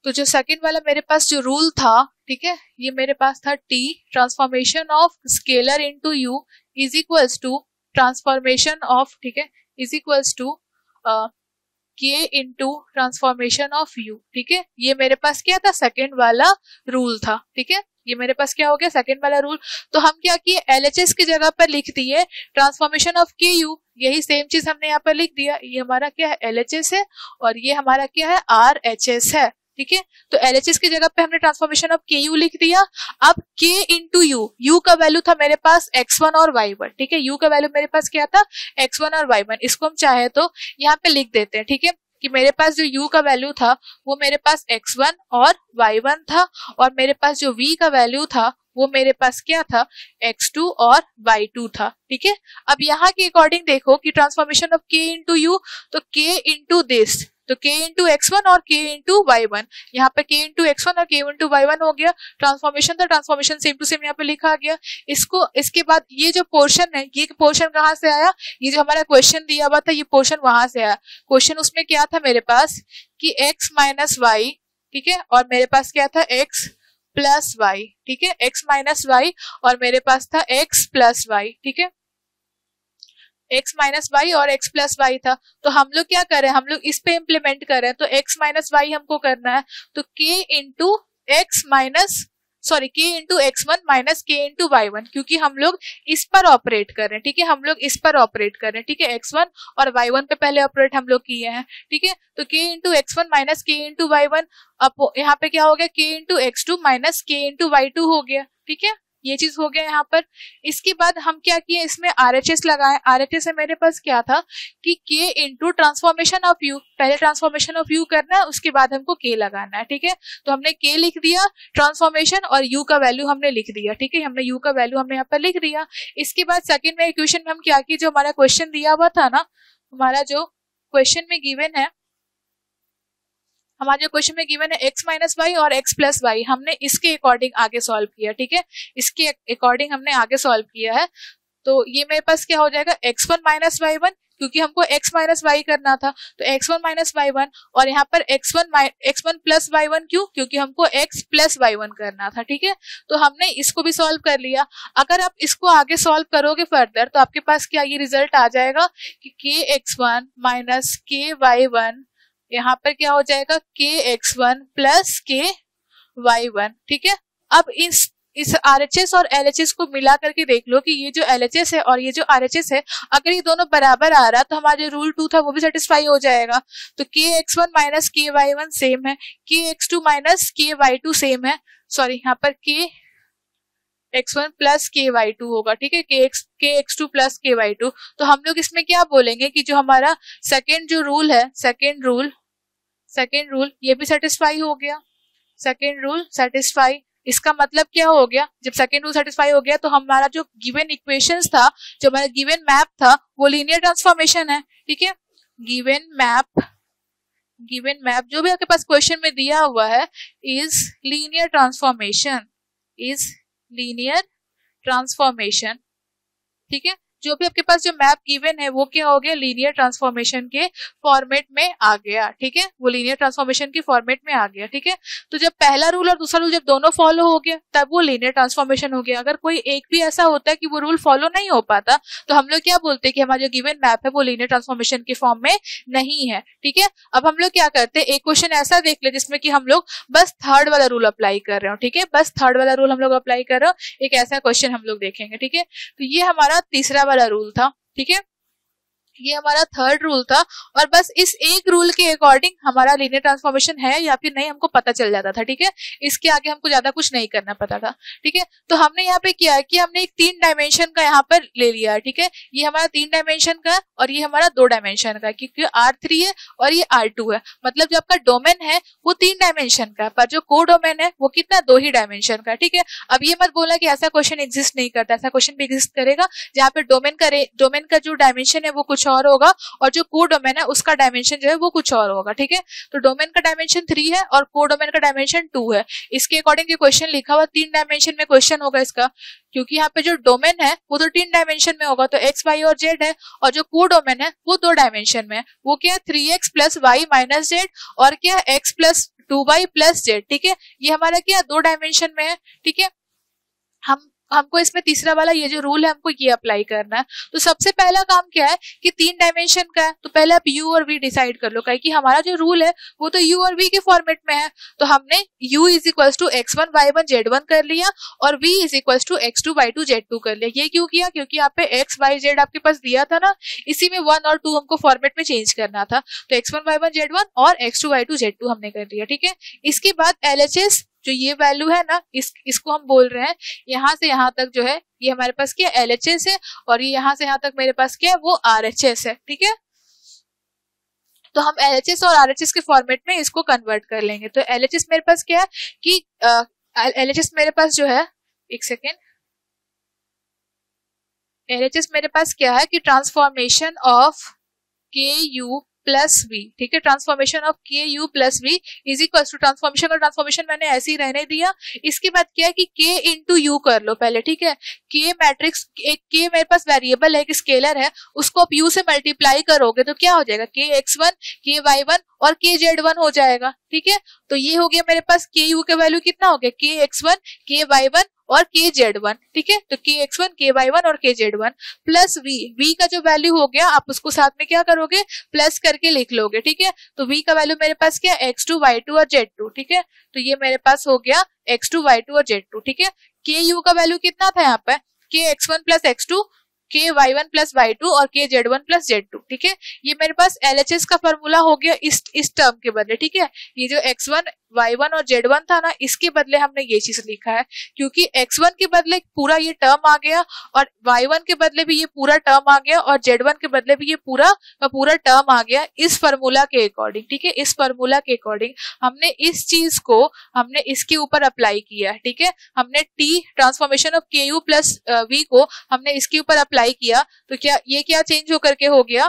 तो जो सेकेंड वाला मेरे पास जो रूल था, ठीक है, ये मेरे पास था t transformation of scalar into u is equals to transformation of, ठीक है, is equals to k into transformation of u, ठीक है। ये मेरे पास क्या था, सेकेंड वाला रूल था, ठीक है। ये मेरे पास क्या हो गया, सेकेंड वाला रूल। तो हम क्या किए, LHS की जगह पर लिख दिए ट्रांसफॉर्मेशन ऑफ KU, यही सेम चीज हमने यहाँ पर लिख दिया। ये हमारा क्या है, LHS है और ये हमारा क्या है, RHS है, ठीक है। तो LHS की जगह पे हमने ट्रांसफॉर्मेशन ऑफ KU लिख दिया। अब K इंटू U का वैल्यू था मेरे पास x1 और y1, ठीक है। U का वैल्यू मेरे पास क्या था, x1 और y1। इसको हम चाहे तो यहाँ पे लिख देते हैं, ठीक है, कि मेरे पास जो u का वैल्यू था वो मेरे पास x1 और y1 था और मेरे पास जो v का वैल्यू था वो मेरे पास क्या था, x2 और y2 था, ठीक है। अब यहाँ के अकॉर्डिंग देखो कि transformation of k into you, तो k इंटू दिस, तो k इंटू x1 और k इंटू y1, यहाँ पे k इंटू x1 और k इंटू y1 हो गया। ट्रांसफॉर्मेशन था, ट्रांसफॉर्मेशन सेम टू सेम यहाँ पे लिखा गया। इसको, इसके बाद ये जो पोर्शन है, ये पोर्शन कहाँ से आया, ये जो हमारा क्वेश्चन दिया हुआ था ये पोर्शन वहां से आया। क्वेश्चन उसमें क्या था मेरे पास कि x माइनस वाई, ठीक है, और मेरे पास क्या था x प्लस वाई, ठीक है, x माइनस वाई और मेरे पास था x प्लस वाई, ठीक है, x माइनस वाई और x प्लस वाई था। तो हम लोग क्या कर रहे हैं, हम लोग इस पे इम्प्लीमेंट कर रहे हैं। तो x माइनस वाई हमको करना है, तो k into x minus, sorry k into x1 minus k into y1, क्योंकि हम लोग इस पर ऑपरेट कर रहे हैं, ठीक है, हम लोग इस पर ऑपरेट कर रहे हैं, ठीक है। x1 और y1 पे पहले ऑपरेट हम लोग किए हैं, ठीक है। तो k into x1 minus k into y1, अब यहाँ पे क्या हो गया, k into x2 minus k into y2 हो गया, ठीक है। ये चीज हो गया यहाँ पर। इसके बाद हम क्या किए, इसमें RHS लगाए। RHS से मेरे पास क्या था कि K into transformation of U, पहले ट्रांसफॉर्मेशन ऑफ U करना है, उसके बाद हमको K लगाना है, ठीक है। तो हमने K लिख दिया ट्रांसफॉर्मेशन और U का वैल्यू हमने लिख दिया, ठीक है। हमने U का वैल्यू हमने यहाँ पर लिख दिया। इसके बाद सेकंड में इक्वेशन में हम क्या किए, जो हमारा क्वेश्चन दिया हुआ था ना, हमारा जो क्वेश्चन में गिवन है, हमारे क्वेश्चन में गिवन है x माइनस वाई और x प्लस वाई, हमने इसके अकॉर्डिंग आगे सॉल्व किया, ठीक है। इसके अकॉर्डिंग हमने आगे सॉल्व किया है। तो ये मेरे पास क्या हो जाएगा, x1 माइनस y1, क्योंकि हमको x माइनस वाई करना था, तो x1 माइनस y1, और यहाँ पर x1 प्लस y1, क्यों, क्योंकि हमको x प्लस y1 करना था, ठीक है। तो हमने इसको भी सॉल्व कर लिया। अगर आप इसको आगे सॉल्व करोगे फर्दर, तो आपके पास क्या ये रिजल्ट आ जाएगा कि kx1 माइनस ky1, यहाँ पर क्या हो जाएगा kx1 प्लस ky1, ठीक है। अब इस RHS और LHS को मिला करके देख लो कि ये जो LHS है और ये जो RHS है, अगर ये दोनों बराबर आ रहा तो हमारा जो रूल 2 था वो भी सेटिस्फाई हो जाएगा। तो kx1 माइनस ky1 सेम है, kx2 माइनस ky2 सेम है, सॉरी यहाँ पर kx1 प्लस ky2 होगा, ठीक है, kx2 प्लस ky2। तो हम लोग इसमें क्या बोलेंगे कि जो हमारा सेकेंड जो रूल है, सेकेंड रूल ये भी सेटिस्फाई हो गया, सेकेंड रूल सेटिस्फाई। इसका मतलब क्या हो गया, जब सेकेंड रूल सेटिस्फाई हो गया तो हमारा जो गिवन इक्वेशंस था, जो हमारा गिवन मैप था, वो लीनियर ट्रांसफॉर्मेशन है, ठीक है। गिवन मैप जो भी आपके पास क्वेश्चन में दिया हुआ है इज लीनियर ट्रांसफॉर्मेशन, ठीक है। जो भी आपके पास जो मैप गिवन है वो क्या हो गया, लीनियर ट्रांसफॉर्मेशन के फॉर्मेट में आ गया, ठीक है। वो लीनियर ट्रांसफॉर्मेशन के फॉर्मेट में आ गया, ठीक है। तो जब पहला रूल और दूसरा रूल जब दोनों फॉलो हो गया तब वो लीनियर ट्रांसफॉर्मेशन हो गया। अगर कोई एक भी ऐसा होता है कि वो रूल फॉलो नहीं हो पाता, तो हम लोग क्या बोलते हैं कि हमारा जो गिवन मैप है वो लीनियर ट्रांसफॉर्मेशन के फॉर्म में नहीं है, ठीक है। अब हम लोग क्या करते हैं, एक क्वेश्चन ऐसा देख ले जिसमें कि हम लोग बस थर्ड वाला रूल अप्लाई कर रहे हो, ठीक है, बस थर्ड वाला रूल हम लोग अप्लाई कर रहे हो। एक ऐसा क्वेश्चन हम लोग देखेंगे, ठीक है। तो ये हमारा तीसरा वाला रूल था, ठीक है, ये हमारा थर्ड रूल था। और बस इस एक रूल के अकॉर्डिंग हमारा लीनियर ट्रांसफॉर्मेशन है या फिर नहीं हमको पता चल जाता था, ठीक है। इसके आगे हमको ज्यादा कुछ नहीं करना पता था, ठीक है। तो हमने यहाँ पे क्या है कि हमने एक 3 डायमेंशन का यहाँ पर ले लिया है, ठीक है। ये हमारा 3 डायमेंशन का है और ये हमारा 2 डायमेंशन का है, क्योंकि R3 है और ये R2 है। मतलब जो आपका डोमेन है वो 3 डायमेंशन का है, पर जो को डोमेन है वो कितना, 2 ही डायमेंशन का है, ठीक है। अब ये मत बोला कि ऐसा क्वेश्चन एग्जिस्ट नहीं करता, ऐसा क्वेश्चन भी एग्जिस्ट करेगा जहाँ पे डोमेन का जो डायमेंशन है वो कुछ और होगा और जो को डोमेन है उसका डायमेंशन जो है वो कुछ और होगा, ठीक है। तो डोमेन का डायमेंशन 3 है और को डोमेन का डायमेंशन 2 है। इसके अकॉर्डिंग ये क्वेश्चन लिखा हुआ 3 डायमेंशन में क्वेश्चन होगा इसका, क्योंकि यहाँ पे जो डोमेन है वो तो 3 डायमेंशन में होगा, तो x, y और z है, और जो को डोमेन है वो 2 डायमेंशन में है, वो क्या है 3x plus Y minus z और क्या x plus 2y plus z, ठीक है। ये हमारा क्या 2 डायमेंशन में है, ठीक है। हमको इसमें तीसरा वाला ये जो रूल है हमको ये अप्लाई करना है। तो सबसे पहला काम क्या है कि 3 डायमेंशन का है, तो पहले आप u और v डिसाइड कर लो, कि हमारा जो रूल है वो तो u और v के फॉर्मेट में है। तो हमने u is equal to x1 y1 z1 कर लिया और v is equal to x2 y2 z2 कर लिया। ये क्यों किया, क्योंकि यहाँ पे x y z आपके पास दिया था ना, इसी में 1 और 2 हमको फॉर्मेट में चेंज करना था। तो x1 y1 z1 और x2 y2 z2 हमने कर लिया, ठीक है। इसके बाद LHS जो ये वैल्यू है ना, इसको हम बोल रहे हैं यहाँ से यहाँ तक जो है ये हमारे पास क्या LHS है, और ये यहाँ से यहाँ तक मेरे पास क्या है वो RHS है, ठीक है। तो हम LHS और RHS के फॉर्मेट में इसको कन्वर्ट कर लेंगे। तो LHS मेरे पास क्या है कि LHS मेरे पास जो है, एक सेकेंड, LHS मेरे पास क्या है कि transformation of KU plus v, ठीक है। Transformation of KU plus v is equal to transformation का ट्रांसफॉर्मेशन मैंने ऐसे ही रहने दिया। इसके बाद क्या है कि k इंटू यू कर लो पहले, ठीक है। k मैट्रिक्स, एक k मेरे पास वेरिएबल है, एक स्केलर है, उसको आप u से मल्टीप्लाई करोगे तो क्या हो जाएगा kx1 ky1 और kz1 हो जाएगा, ठीक है। तो ये हो गया मेरे पास ku के वैल्यू कितना हो गया kx1 ky1 और kz1, ठीक है। तो kx1 ky1 और kz1 प्लस v का जो वैल्यू हो गया आप उसको साथ में क्या करोगे, प्लस करके लिख लोगे, ठीक है। तो v का वैल्यू मेरे पास क्या x2 y2 और z2, ठीक है। तो ये मेरे पास हो गया x2 y2 और z2, ठीक है। ku का वैल्यू कितना था यहाँ पे kx1 प्लस x2, के y1 प्लस y2 और के z1 प्लस z2। ठीक है, ये मेरे पास LHS का फॉर्मूला हो गया इस टर्म के बदले। ठीक है, ये जो x1 y1 और z1 था ना, इसके बदले हमने ये चीज लिखा है, क्योंकि x1 के बदले पूरा ये टर्म आ गया और y1 के बदले भी ये पूरा टर्म आ गया और z1 के बदले भी ये पूरा टर्म आ गया इस फॉर्मूला के अकॉर्डिंग। ठीक है, इस फॉर्मूला के अकॉर्डिंग हमने इस चीज को हमने इसके ऊपर अप्लाई किया। ठीक है, हमने t ट्रांसफॉर्मेशन ऑफ के यू प्लस v को हमने इसके ऊपर अप्लाई किया, तो क्या चेंज होकर के हो गया,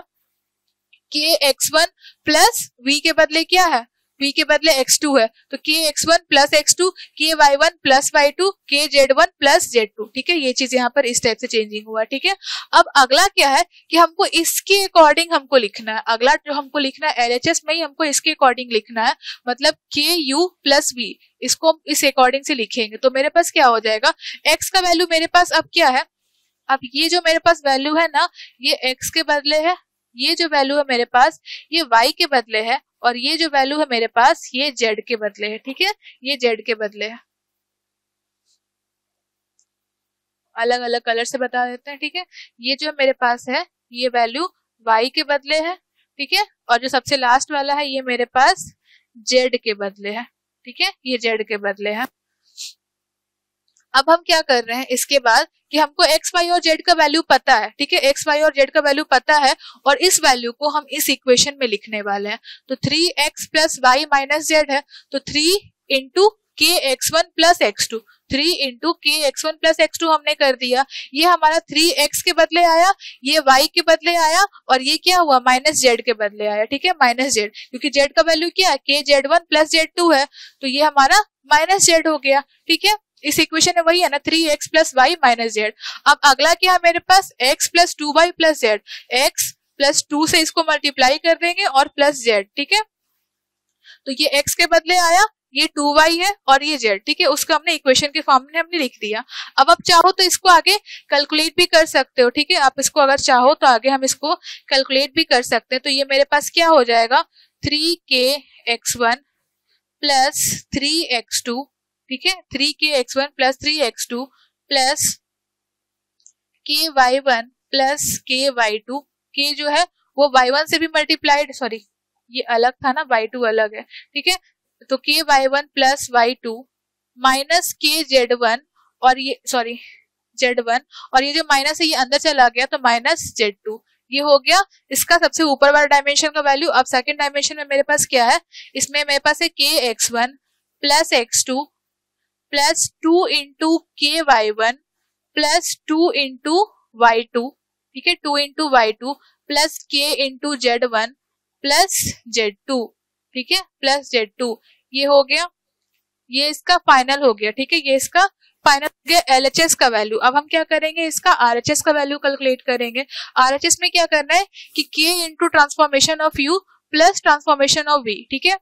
के x1 प्लस v के बदले क्या है, v के बदले x2 है, तो के x1 प्लस x2, के y1 प्लस y2, के z1 प्लस z2। ठीक है, ये चीज यहाँ पर इस टाइप से चेंजिंग हुआ। ठीक है, अब अगला क्या है कि हमको इसके अकॉर्डिंग हमको लिखना है, अगला जो हमको लिखना है LHS में ही हमको इसके अकॉर्डिंग लिखना है, मतलब के यू प्लस v, इसको हम इस अकॉर्डिंग से लिखेंगे। तो मेरे पास क्या हो जाएगा, x का वैल्यू मेरे पास अब क्या है, अब ये जो मेरे पास वैल्यू है ना, ये x के बदले है, ये जो वैल्यू है मेरे पास ये y के बदले है, और ये जो वैल्यू है मेरे पास ये z के बदले है। ठीक है, ये z के बदले है, अलग अलग कलर से बता देते हैं। ठीक है, ये जो मेरे पास है ये वैल्यू y के बदले है। ठीक है, और जो सबसे लास्ट वाला है ये मेरे पास z के बदले है। ठीक है, ये z के बदले है। अब हम क्या कर रहे हैं इसके बाद कि हमको x, y और z का वैल्यू पता है। ठीक है, x, y और z का वैल्यू पता है और इस वैल्यू को हम इस इक्वेशन में लिखने वाले हैं। तो 3x plus y minus z है, तो 3 इंटू के x1 प्लस x2, 3 इंटू के x1 प्लस x2 हमने कर दिया। ये हमारा 3x के बदले आया, ये y के बदले आया और ये क्या हुआ, माइनस z के बदले आया। ठीक है, माइनस z, क्योंकि z का वैल्यू क्या है, के z1 प्लस z2 है, तो ये हमारा माइनस z हो गया। ठीक है, इस इक्वेशन में वही है ना, 3x plus Y minus Z. अब अगला क्या है मेरे पास, x plus 2y plus Z, x plus 2 से इसको मल्टीप्लाई कर देंगे और प्लस z। ठीक है, तो ये x के बदले आया, ये 2y है और ये z। ठीक है, उसको हमने इक्वेशन के फॉर्म में हमने लिख दिया। अब आप चाहो तो इसको आगे कैलकुलेट भी कर सकते हो। ठीक है, आप इसको अगर चाहो तो आगे हम इसको कैलकुलेट भी कर सकते हैं। तो ये मेरे पास क्या हो जाएगा, 3kx1 प्लस 3x2। ठीक है, 3kx1 plus 3x2 plus ky1 plus ky2। k जो है वो y1 से भी मल्टीप्लाइड, सॉरी ये अलग था ना, y2 अलग है। ठीक है, तो ky1 plus y2 minus kz1 और ये सॉरी z1 और ये जो माइनस है ये अंदर चला गया तो माइनस z2। ये हो गया इसका सबसे ऊपर वाला डायमेंशन का वैल्यू। अब सेकंड डायमेंशन में मेरे पास क्या है, इसमें मेरे पास है kx1 plus x2 plus 2 into के y1 प्लस 2 इंटू y2। ठीक है, 2 into y2 plus k into z1 plus z2। ठीक है, प्लस z2। ये हो गया, ये इसका फाइनल हो गया। ठीक है, ये इसका फाइनल हो गया LHS का वैल्यू। अब हम क्या करेंगे, इसका RHS का वैल्यू कैलकुलेट करेंगे। RHS में क्या करना है कि k into transformation of u plus transformation of v। ठीक है,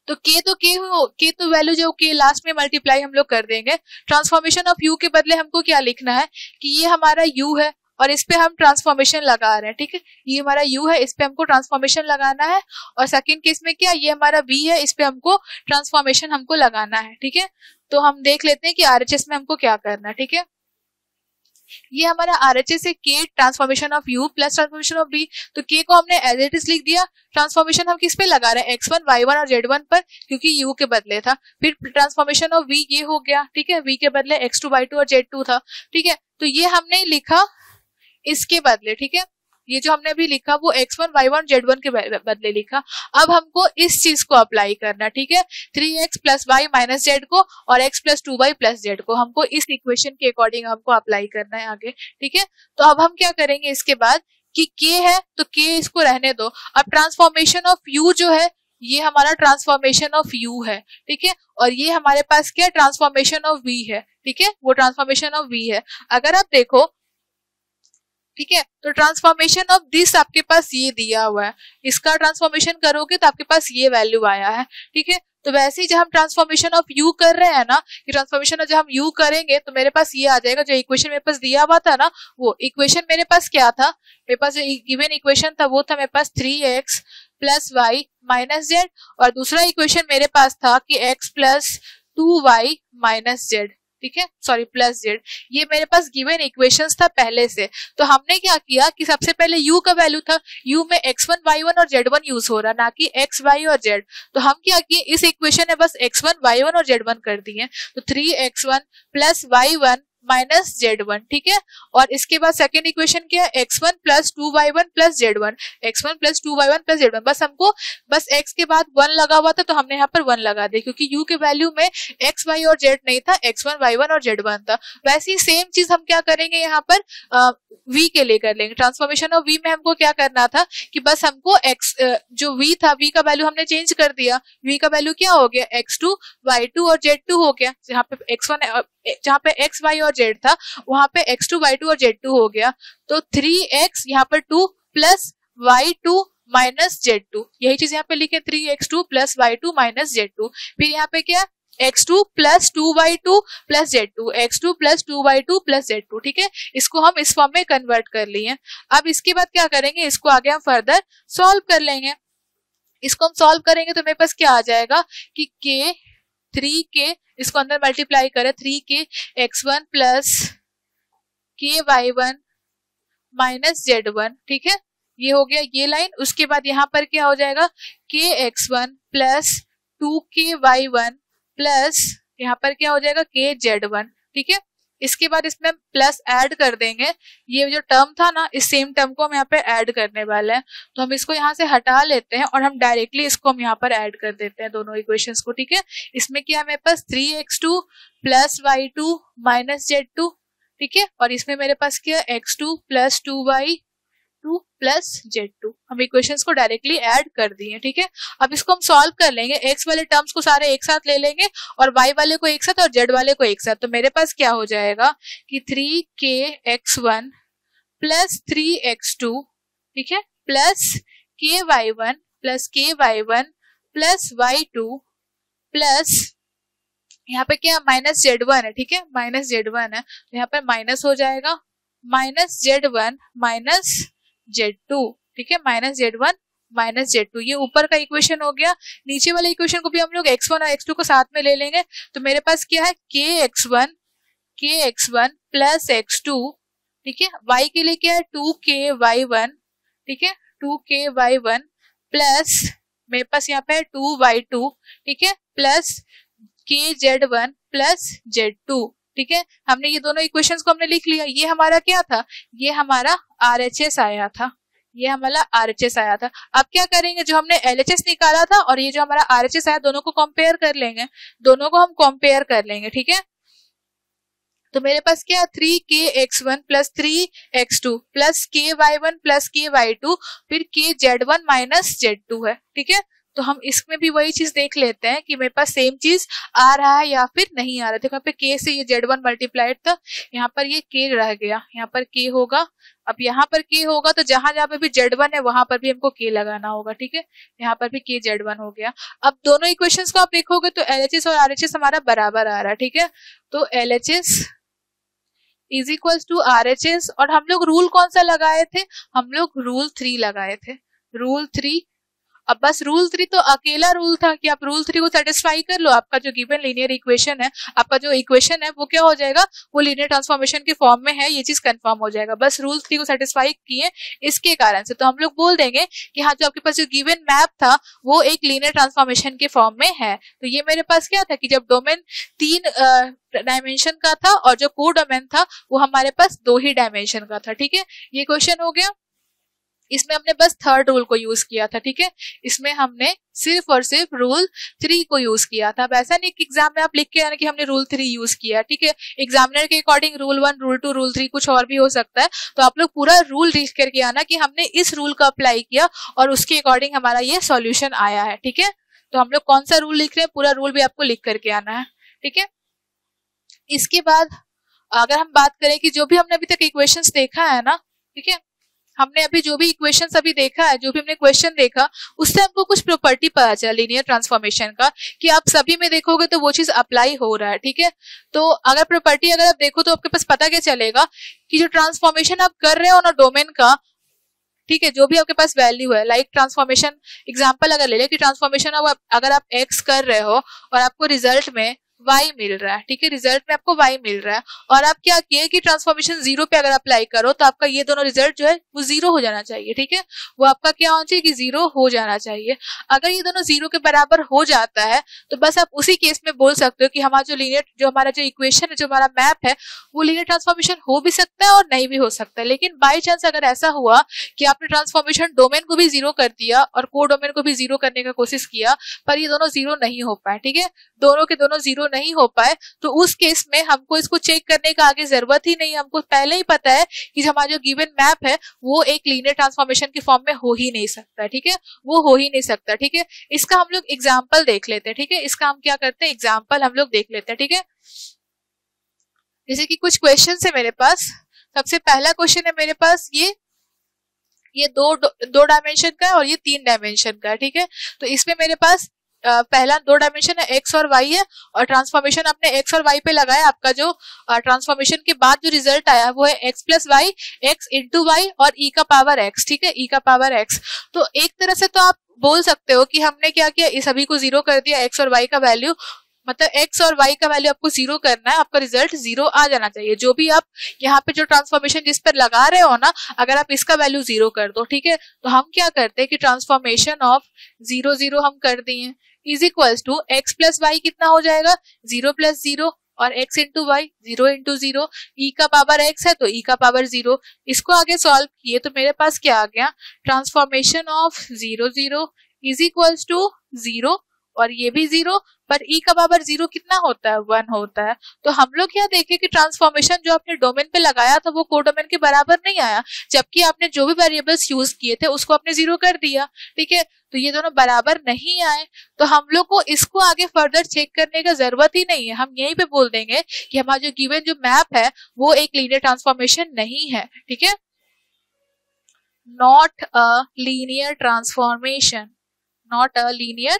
तो k तो वैल्यू जो k लास्ट में मल्टीप्लाई हम लोग कर देंगे। ट्रांसफॉर्मेशन ऑफ u के बदले हमको क्या लिखना है कि ये हमारा u है और इस पे हम ट्रांसफॉर्मेशन लगा रहे हैं। ठीक है, ये हमारा u है, इस पे हमको ट्रांसफॉर्मेशन लगाना है। और सेकंड केस में क्या, ये हमारा v है, इस पे हमको ट्रांसफॉर्मेशन हमको लगाना है। ठीक है, तो हम देख लेते हैं कि RHS में हमको क्या करना है। ठीक है, ये हमारा RHS है k transformation of u plus transformation of v। तो k को हमने एज इट इज लिख दिया, ट्रांसफॉर्मेशन हम किस पे लगा रहे हैं, x1 y1 और z1 पर, क्योंकि u के बदले था। फिर ट्रांसफॉर्मेशन ऑफ v ये हो गया। ठीक है, v के बदले x2 y2 और z2 था। ठीक है, तो ये हमने लिखा इसके बदले। ठीक है, ये जो हमने अभी लिखा वो x1 y1 z1 के बदले लिखा। अब हमको इस चीज को अप्लाई करना। ठीक है, 3x plus y minus z को और x plus 2y plus z को हमको इस इक्वेशन के अकॉर्डिंग हमको अप्लाई करना है आगे। ठीक है, तो अब हम क्या करेंगे इसके बाद कि k है तो k इसको रहने दो। अब ट्रांसफॉर्मेशन ऑफ u जो है ये हमारा ट्रांसफॉर्मेशन ऑफ u है। ठीक है, और ये हमारे पास क्या ट्रांसफॉर्मेशन ऑफ v है। ठीक है, वो ट्रांसफॉर्मेशन ऑफ v है। अगर आप देखो, ठीक है, तो ट्रांसफॉर्मेशन ऑफ दिस आपके पास ये दिया हुआ है, इसका ट्रांसफॉर्मेशन करोगे तो आपके पास ये वैल्यू आया है। ठीक है, तो वैसे ही जब हम ट्रांसफॉर्मेशन ऑफ u कर रहे हैं ना, कि ट्रांसफॉर्मेशन जब हम u करेंगे तो मेरे पास ये आ जाएगा, जो इक्वेशन मेरे पास दिया हुआ था ना, वो इक्वेशन मेरे पास क्या था, मेरे पास जो गिवन इक्वेशन था वो था मेरे पास 3x plus y minus z, और दूसरा इक्वेशन मेरे पास था कि x plus 2y minus z। ठीक है, सॉरी प्लस जेड। ये मेरे पास गिवन इक्वेशंस था पहले से। तो हमने क्या किया कि सबसे पहले u का वैल्यू था, u में x1 y1 और z1 यूज हो रहा, ना कि x y और z। तो हम क्या किए, इस इक्वेशन में बस x1 y1 और z1 कर दिए। तो 3x1 plus y1 minus z1, ठीक है। और इसके बाद सेकेंड इक्वेशन क्या है, x1 plus 2y1 plus z1, x1 plus 2y1 plus z1। बस हमको बस x के बाद 1 लगा हुआ था तो हमने यहाँ पर 1 लगा दिया, क्योंकि u के वैल्यू में x y और z नहीं था, x1 y1 और z1 था। वैसे ही सेम चीज हम क्या करेंगे यहाँ पर v के लिए कर लेंगे। ट्रांसफॉर्मेशन ऑफ v में हमको क्या करना था कि बस हमको x जो v था, v का वैल्यू हमने चेंज कर दिया। v का वैल्यू क्या हो गया, x2 y2 और z2 हो गया। जहाँ पे x1 जहाँ पे x y और z था वहां पे x2 y2 और z2 हो गया। तो 3x यहाँ पर 2 प्लस y2 माइनस z2, यही चीज यहाँ पे लिखे 3x2 plus y2 minus z2। फिर यहाँ पे क्या, x2 plus 2y2 plus z2, x2 plus 2y2 plus z2, ठीक है। इसको हम इस फॉर्म में कन्वर्ट कर लिए। अब इसके बाद क्या करेंगे, इसको आगे हम फर्दर सॉल्व कर लेंगे। इसको हम सॉल्व करेंगे तो मेरे पास क्या आ जाएगा कि k 3k, इसको अंदर मल्टीप्लाई करें 3k x1 plus k y1 minus z1, ठीक है। ये हो गया ये लाइन। उसके बाद यहाँ पर क्या हो जाएगा, k x1 plus 2k y1 plus यहाँ पर क्या हो जाएगा k z1, ठीक है। इसके बाद इसमें हम प्लस ऐड कर देंगे। ये जो टर्म था ना, इस सेम टर्म को हम यहाँ पे ऐड करने वाले हैं। तो हम इसको यहाँ से हटा लेते हैं और हम डायरेक्टली इसको हम यहाँ पर ऐड कर देते हैं दोनों इक्वेशंस को, ठीक है। इसमें क्या है मेरे पास 3x2 plus y2 minus z2, ठीक है। और इसमें मेरे पास क्या x2 plus 2y2 plus z2। हम इक्वेशंस को डायरेक्टली ऐड कर दिए, ठीक है। अब इसको हम सॉल्व कर लेंगे। x वाले टर्म्स को सारे एक साथ ले लेंगे और y वाले को एक साथ और z वाले को एक साथ। तो मेरे पास क्या हो जाएगा कि 3k x1 प्लस 3x2, ठीक है, plus k y1 plus y2 plus यहाँ पे क्या माइनस z1 है, ठीक है, माइनस z1 है। तो यहाँ पर माइनस हो जाएगा माइनस z1 माइनस z2, ठीक है, माइनस z1 माइनस z2। ये ऊपर का इक्वेशन हो गया। नीचे वाले इक्वेशन को भी हम लोग x1 और x2 को साथ में ले लेंगे। तो मेरे पास क्या है k x1 प्लस x2, ठीक है। y के लिए क्या है 2k y1, ठीक है, 2k y1 प्लस मेरे पास यहाँ पे 2y2, ठीक है, plus k z1 plus z2, ठीक है। हमने ये दोनों इक्वेशंस को हमने लिख लिया। ये हमारा क्या था, ये हमारा RHS आया था, ये हमारा RHS आया था। अब क्या करेंगे, जो हमने LHS निकाला था और ये जो हमारा RHS आया, दोनों को कंपेयर कर लेंगे, दोनों को हम कंपेयर कर लेंगे, ठीक है। तो मेरे पास क्या 3k x1 plus 3x2 plus k y1 plus k y2 फिर k z1 माइनस z2 है, ठीक है। तो हम इसमें भी वही चीज देख लेते हैं कि मेरे पास सेम चीज आ रहा है या फिर नहीं आ रहा है। देखो यहाँ पे k से ये z1 मल्टीप्लाइड था, यहाँ पर ये k रह गया, यहाँ पर k होगा। अब यहाँ पर k होगा तो जहां जहां पे भी z1 है वहां पर भी हमको k लगाना होगा, ठीक है। यहाँ पर भी k z1 हो गया। अब दोनों इक्वेशंस को आप देखोगे तो LHS और RHS हमारा बराबर आ रहा है, ठीक है। तो LHS is equals to RHS। और हम लोग रूल कौन सा लगाए थे, हम लोग रूल 3 लगाए थे, रूल 3। अब बस रूल 3 तो अकेला रूल था कि आप रूल 3 को सेटिस्फाई कर लो, आपका जो गिवन लीनियर इक्वेशन है, आपका जो इक्वेशन है वो क्या हो जाएगा, वो लीनियर ट्रांसफॉर्मेशन के फॉर्म में है, ये चीज कंफर्म हो जाएगा। बस रूल 3 को सेटिस्फाई किए इसके कारण से। तो हम लोग बोल देंगे कि हाँ, जो आपके पास जो गिवन मैप था वो एक लीनियर ट्रांसफॉर्मेशन के फॉर्म में है। तो ये मेरे पास क्या था कि जब डोमेन 3 डायमेंशन का था और जो को डोमेन था वो हमारे पास 2 ही डायमेंशन का था, ठीक है। ये क्वेश्चन हो गया। इसमें हमने बस थर्ड रूल को यूज किया था, ठीक है। इसमें हमने सिर्फ और सिर्फ रूल 3 को यूज किया था। अब ऐसा नहीं कि एग्जाम में आप लिख के आना कि हमने रूल 3 यूज किया, ठीक है। एग्जामिनर के अकॉर्डिंग रूल 1, रूल 2, रूल 3 कुछ और भी हो सकता है। तो आप लोग पूरा रूल लिख करके आना कि हमने इस रूल को अप्लाई किया और उसके अकॉर्डिंग हमारा ये सॉल्यूशन आया है, ठीक है। तो हम लोग कौन सा रूल लिख रहे हैं, पूरा रूल भी आपको लिख करके आना है, ठीक है। इसके बाद अगर हम बात करें कि जो भी हमने अभी तक इक्वेशंस देखा है ना, ठीक है, हमने अभी जो भी इक्वेशंस अभी देखा है, जो भी हमने क्वेश्चन देखा, उससे हमको कुछ प्रॉपर्टी पता चला लीनियर ट्रांसफॉर्मेशन का कि आप सभी में देखोगे तो वो चीज अप्लाई हो रहा है, ठीक है। तो अगर प्रॉपर्टी अगर आप देखो तो आपके पास पता क्या चलेगा कि जो ट्रांसफॉर्मेशन आप कर रहे हो ना डोमेन का, ठीक है, जो भी आपके पास वैल्यू है, लाइक ट्रांसफॉर्मेशन एग्जांपल अगर ले ले कि ट्रांसफॉर्मेशन अगर आप x कर रहे हो और आपको रिजल्ट में y मिल रहा है, ठीक है, रिजल्ट में आपको y मिल रहा है। और आप क्या किए कि ट्रांसफॉर्मेशन 0 पे अगर अप्लाई करो तो आपका ये दोनों रिजल्ट जो है वो 0 हो जाना चाहिए, ठीक है, वो आपका क्या होना चाहिए कि 0 हो जाना चाहिए। अगर ये दोनों 0 के बराबर हो जाता है तो बस आप उसी केस में बोल सकते हो कि हमारा जो इक्वेशन है, जो हमारा मैप है, वो लीनियर ट्रांसफॉर्मेशन हो भी सकता है और नहीं भी हो सकता है। लेकिन बाय चांस अगर ऐसा हुआ कि आपने ट्रांसफॉर्मेशन डोमेन को भी 0 कर दिया और को डोमेन को भी 0 करने का कोशिश किया पर ये दोनों 0 नहीं हो पाए, ठीक है, दोनों के दोनों 0 नहीं हो पाए, तो उस केस में हमको इसको चेक करने का आगे जरूरत ही नहीं। हमको पहले ही पता है कि हमारा जो गिवन मैप है वो एक लीनियर ट्रांसफॉर्मेशन के फॉर्म में हो ही नहीं सकता, ठीक है, वो हो ही नहीं सकता, ठीक है। इसका हम लोग एग्जाम्पल देख लेते हैं, ठीक है, इसका हम क्या करते हैं, एग्जाम्पल हम लोग देख लेते हैं, ठीक है। जैसे कि कुछ क्वेश्चन है मेरे पास। सबसे पहला क्वेश्चन है मेरे पास ये दो डायमेंशन का है और ये 3 डायमेंशन का है, ठीक है। तो इसमें मेरे पास पहला 2 डायमेंशन है x और y है और ट्रांसफॉर्मेशन आपने x और y पे लगाया। आपका जो ट्रांसफॉर्मेशन के बाद जो रिजल्ट आया वो है x plus Y, x into Y और e का पावर x, ठीक है, e का पावर x। तो एक तरह से तो आप बोल सकते हो कि हमने क्या किया, इस सभी को 0 कर दिया, x और y का वैल्यू, मतलब x और y का वैल्यू आपको 0 करना है, आपका रिजल्ट 0 आ जाना चाहिए। जो भी आप यहाँ पे जो ट्रांसफॉर्मेशन जिस पर लगा रहे हो ना, अगर आप इसका वैल्यू 0 कर दो, ठीक है, तो हम क्या करते हैं कि ट्रांसफॉर्मेशन ऑफ 0 0 हम कर दिए is equals to x plus Y कितना हो जाएगा, 0 प्लस 0 और x into Y 0 into 0, e का पावर x है तो e का पावर 0। इसको आगे सॉल्व किए तो मेरे पास क्या आ गया, transformation of 0 0 is equals to 0 और ये भी 0, पर e का पावर 0 कितना होता है, 1 होता है। तो हम लोग क्या देखें कि ट्रांसफॉर्मेशन जो आपने डोमेन पे लगाया था वो कोडोमेन के बराबर नहीं आया, जबकि आपने जो भी वेरिएबल्स यूज किए थे उसको आपने 0 कर दिया, ठीक है। तो ये दोनों बराबर नहीं आए, तो हम लोग को इसको आगे फर्दर चेक करने का जरूरत ही नहीं है। हम यहीं पे बोल देंगे कि हमारा जो गिवन जो मैप है वो एक लीनियर ट्रांसफॉर्मेशन नहीं है, ठीक है, not a linear transformation, not a linear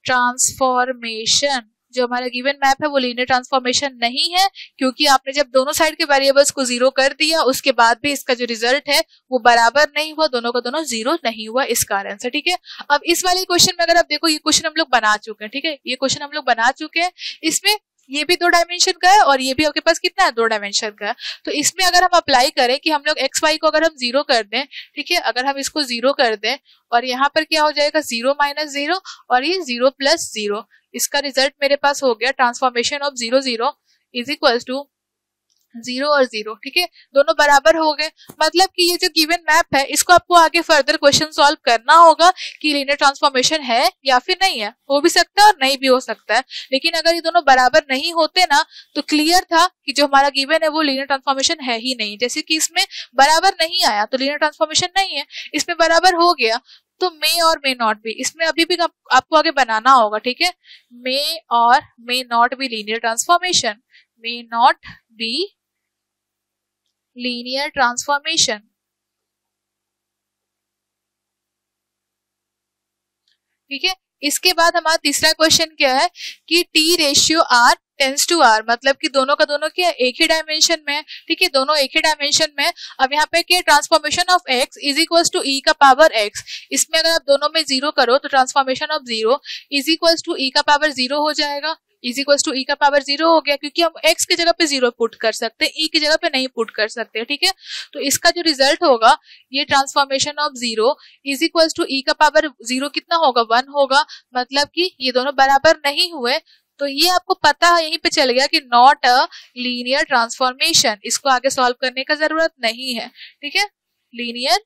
transformation. जो हमारा गिवन मैप है वो लीनियर ट्रांसफॉर्मेशन नहीं है, क्योंकि आपने जब दोनों साइड के वेरिएबल्स को 0 कर दिया उसके बाद भी इसका जो रिजल्ट है वो बराबर नहीं हुआ, दोनों का दोनों 0 नहीं हुआ, इस कारण से, ठीक है। अब इस वाले क्वेश्चन में अगर आप देखो, ये क्वेश्चन हम लोग बना चुके हैं, ठीक है, ये क्वेश्चन हम लोग बना चुके हैं। इसमें ये भी 2 डायमेंशन का है और ये भी आपके पास कितना है, 2 डायमेंशन का है। तो इसमें अगर हम अप्लाई करें कि हम लोग एक्स वाई को अगर हम 0 कर दें, ठीक है, अगर हम इसको 0 कर दें और यहाँ पर क्या हो जाएगा, 0 माइनस 0 और ये 0 प्लस 0, इसका रिजल्ट मेरे पास हो गया transformation of 0 0 is equals to 0 और 0, ठीक है, दोनों बराबर हो गए। मतलब कि ये जो गिवन मैप है इसको आपको आगे फर्दर क्वेश्चन सॉल्व करना होगा कि लीनियर ट्रांसफॉर्मेशन है या फिर नहीं है, हो भी सकता है और नहीं भी हो सकता है। लेकिन अगर ये दोनों बराबर नहीं होते ना तो क्लियर था कि जो हमारा गिवन है वो लीनियर ट्रांसफॉर्मेशन है ही नहीं। जैसे कि इसमें बराबर नहीं आया तो लीनियर ट्रांसफॉर्मेशन नहीं है, इसमें बराबर हो गया तो मे और मे नॉट भी, इसमें अभी भी आपको आगे बनाना होगा, ठीक है, मे और may not be linear transformation, may not be linear transformation, ठीक है। इसके बाद हमारा तीसरा क्वेश्चन क्या है कि T ratio R tends to R, मतलब कि दोनों का दोनों क्या एक ही डायमेंशन में है, ठीक है, दोनों एक ही डायमेंशन में। अब यहाँ पे क्या, transformation of x is equals to e का पावर x, इसमें अगर आप दोनों में 0 करो तो transformation of 0 is equals to e का पावर 0 हो जाएगा, इज इक्वल्स टू e का पावर 0 हो गया, क्योंकि हम x की जगह पे 0 पुट कर सकते हैं, e की जगह पे नहीं पुट कर सकते, ठीक है। तो इसका जो रिजल्ट होगा ये transformation of 0 is equals to e का पावर 0 कितना होगा, 1 होगा। मतलब कि ये दोनों बराबर नहीं हुए, तो ये आपको पता है, यहीं पे चल गया कि नॉट अ लीनियर ट्रांसफॉर्मेशन, इसको आगे सॉल्व करने का जरूरत नहीं है, ठीक है, लीनियर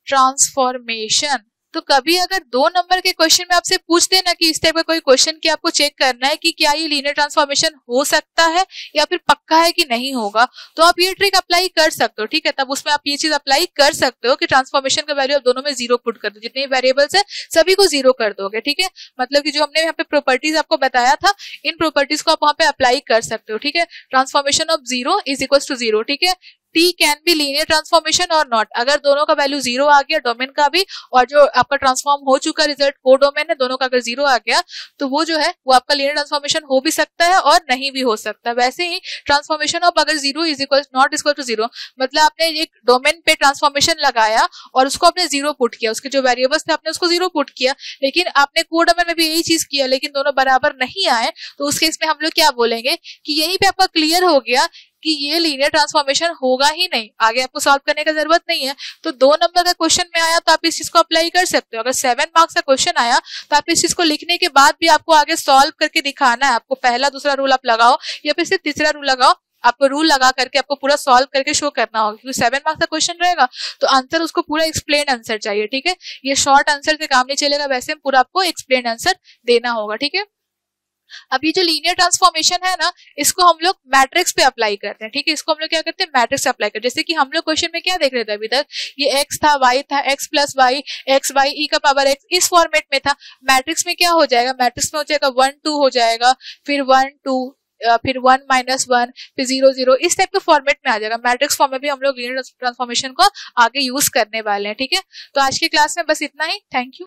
ट्रांसफॉर्मेशन। तो कभी अगर 2 नंबर के क्वेश्चन में आपसे पूछते हैं ना कि इस टाइप का कोई क्वेश्चन कि आपको चेक करना है कि क्या ये लीनियर ट्रांसफॉर्मेशन हो सकता है या फिर पक्का है कि नहीं होगा, तो आप ये ट्रिक अप्लाई कर सकते हो, ठीक है। तब उसमें आप ये चीज अप्लाई कर सकते हो कि ट्रांसफॉर्मेशन का वैल्यू आप दोनों में 0 पुट कर दो, जितने वेरिएबल्स है सभी को 0 कर दोगे, ठीक है। मतलब कि जो हमने यहाँ पे प्रॉपर्टीज आपको बताया था, इन प्रॉपर्टीज को आप वहां पे अप्लाई कर सकते हो, ठीक है। Transformation of 0 is equal to 0, ठीक है, T can be linear transformation और नॉट। अगर दोनों का वैल्यू 0 आ गया, डोमेन का भी और जो आपका ट्रांसफॉर्म हो चुका रिजल्ट को डोमेन है, दोनों का अगर 0 आ गया तो वो जो है वो आपका लीनियर ट्रांसफॉर्मेशन हो भी सकता है और नहीं भी हो सकता। वैसे ही ट्रांसफॉर्मेशन ऑफ अगर 0 is equal not equal to 0, मतलब आपने एक डोमेन पे ट्रांसफॉर्मेशन लगाया और उसको आपने 0 पुट किया, उसके जो वेरिएबल्स थे आपने उसको 0 पुट किया, लेकिन आपने को डोमेन में भी यही चीज किया लेकिन दोनों बराबर नहीं आए, तो उस केस में हम लोग क्या बोलेंगे कि यहीं पे आपका क्लियर हो गया कि ये लीनियर ट्रांसफॉर्मेशन होगा ही नहीं, आगे आपको सॉल्व करने का जरूरत नहीं है। तो 2 नंबर का क्वेश्चन में आया तो आप इस चीज को अप्लाई कर सकते हो। अगर 7 मार्क्स का क्वेश्चन आया तो आप इस चीज को लिखने के बाद भी आपको आगे सॉल्व करके दिखाना है। आपको पहला दूसरा रूल आप लगाओ या फिर सिर्फ तीसरा रूल लगाओ, आपको रूल लगा करके आपको पूरा सॉल्व करके शो करना होगा, क्योंकि 7 मार्क्स का क्वेश्चन रहेगा तो आंसर उसको पूरा एक्सप्लेन आंसर चाहिए। ठीक है, ये शॉर्ट आंसर से काम नहीं चलेगा, वैसे पूरा आपको एक्सप्लेन आंसर देना होगा। ठीक है, अब ये जो लीनियर ट्रांसफॉर्मेशन है ना, इसको हम लोग मैट्रिक्स पे अप्लाई करते हैं। ठीक है, इसको हम लोग क्या करते हैं, मैट्रिक्स अप्लाई करते हैं। जैसे कि हम लोग क्वेश्चन में क्या देख रहे थे अभी तक, ये x था, y था, x plus Y, X Y E का पावर x, इस फॉर्मेट में था। मैट्रिक्स में क्या हो जाएगा, मैट्रिक्स में हो जाएगा 1 2 हो जाएगा, फिर 1 2, फिर 1 -1, फिर 0 0, इस टाइप के फॉर्मेट में आ जाएगा। मैट्रिक्स फॉर्म में भी हम लोग लीनियर ट्रांसफॉर्मेशन को आगे यूज करने वाले हैं। ठीक है, तो आज की क्लास में बस इतना ही। Thank you.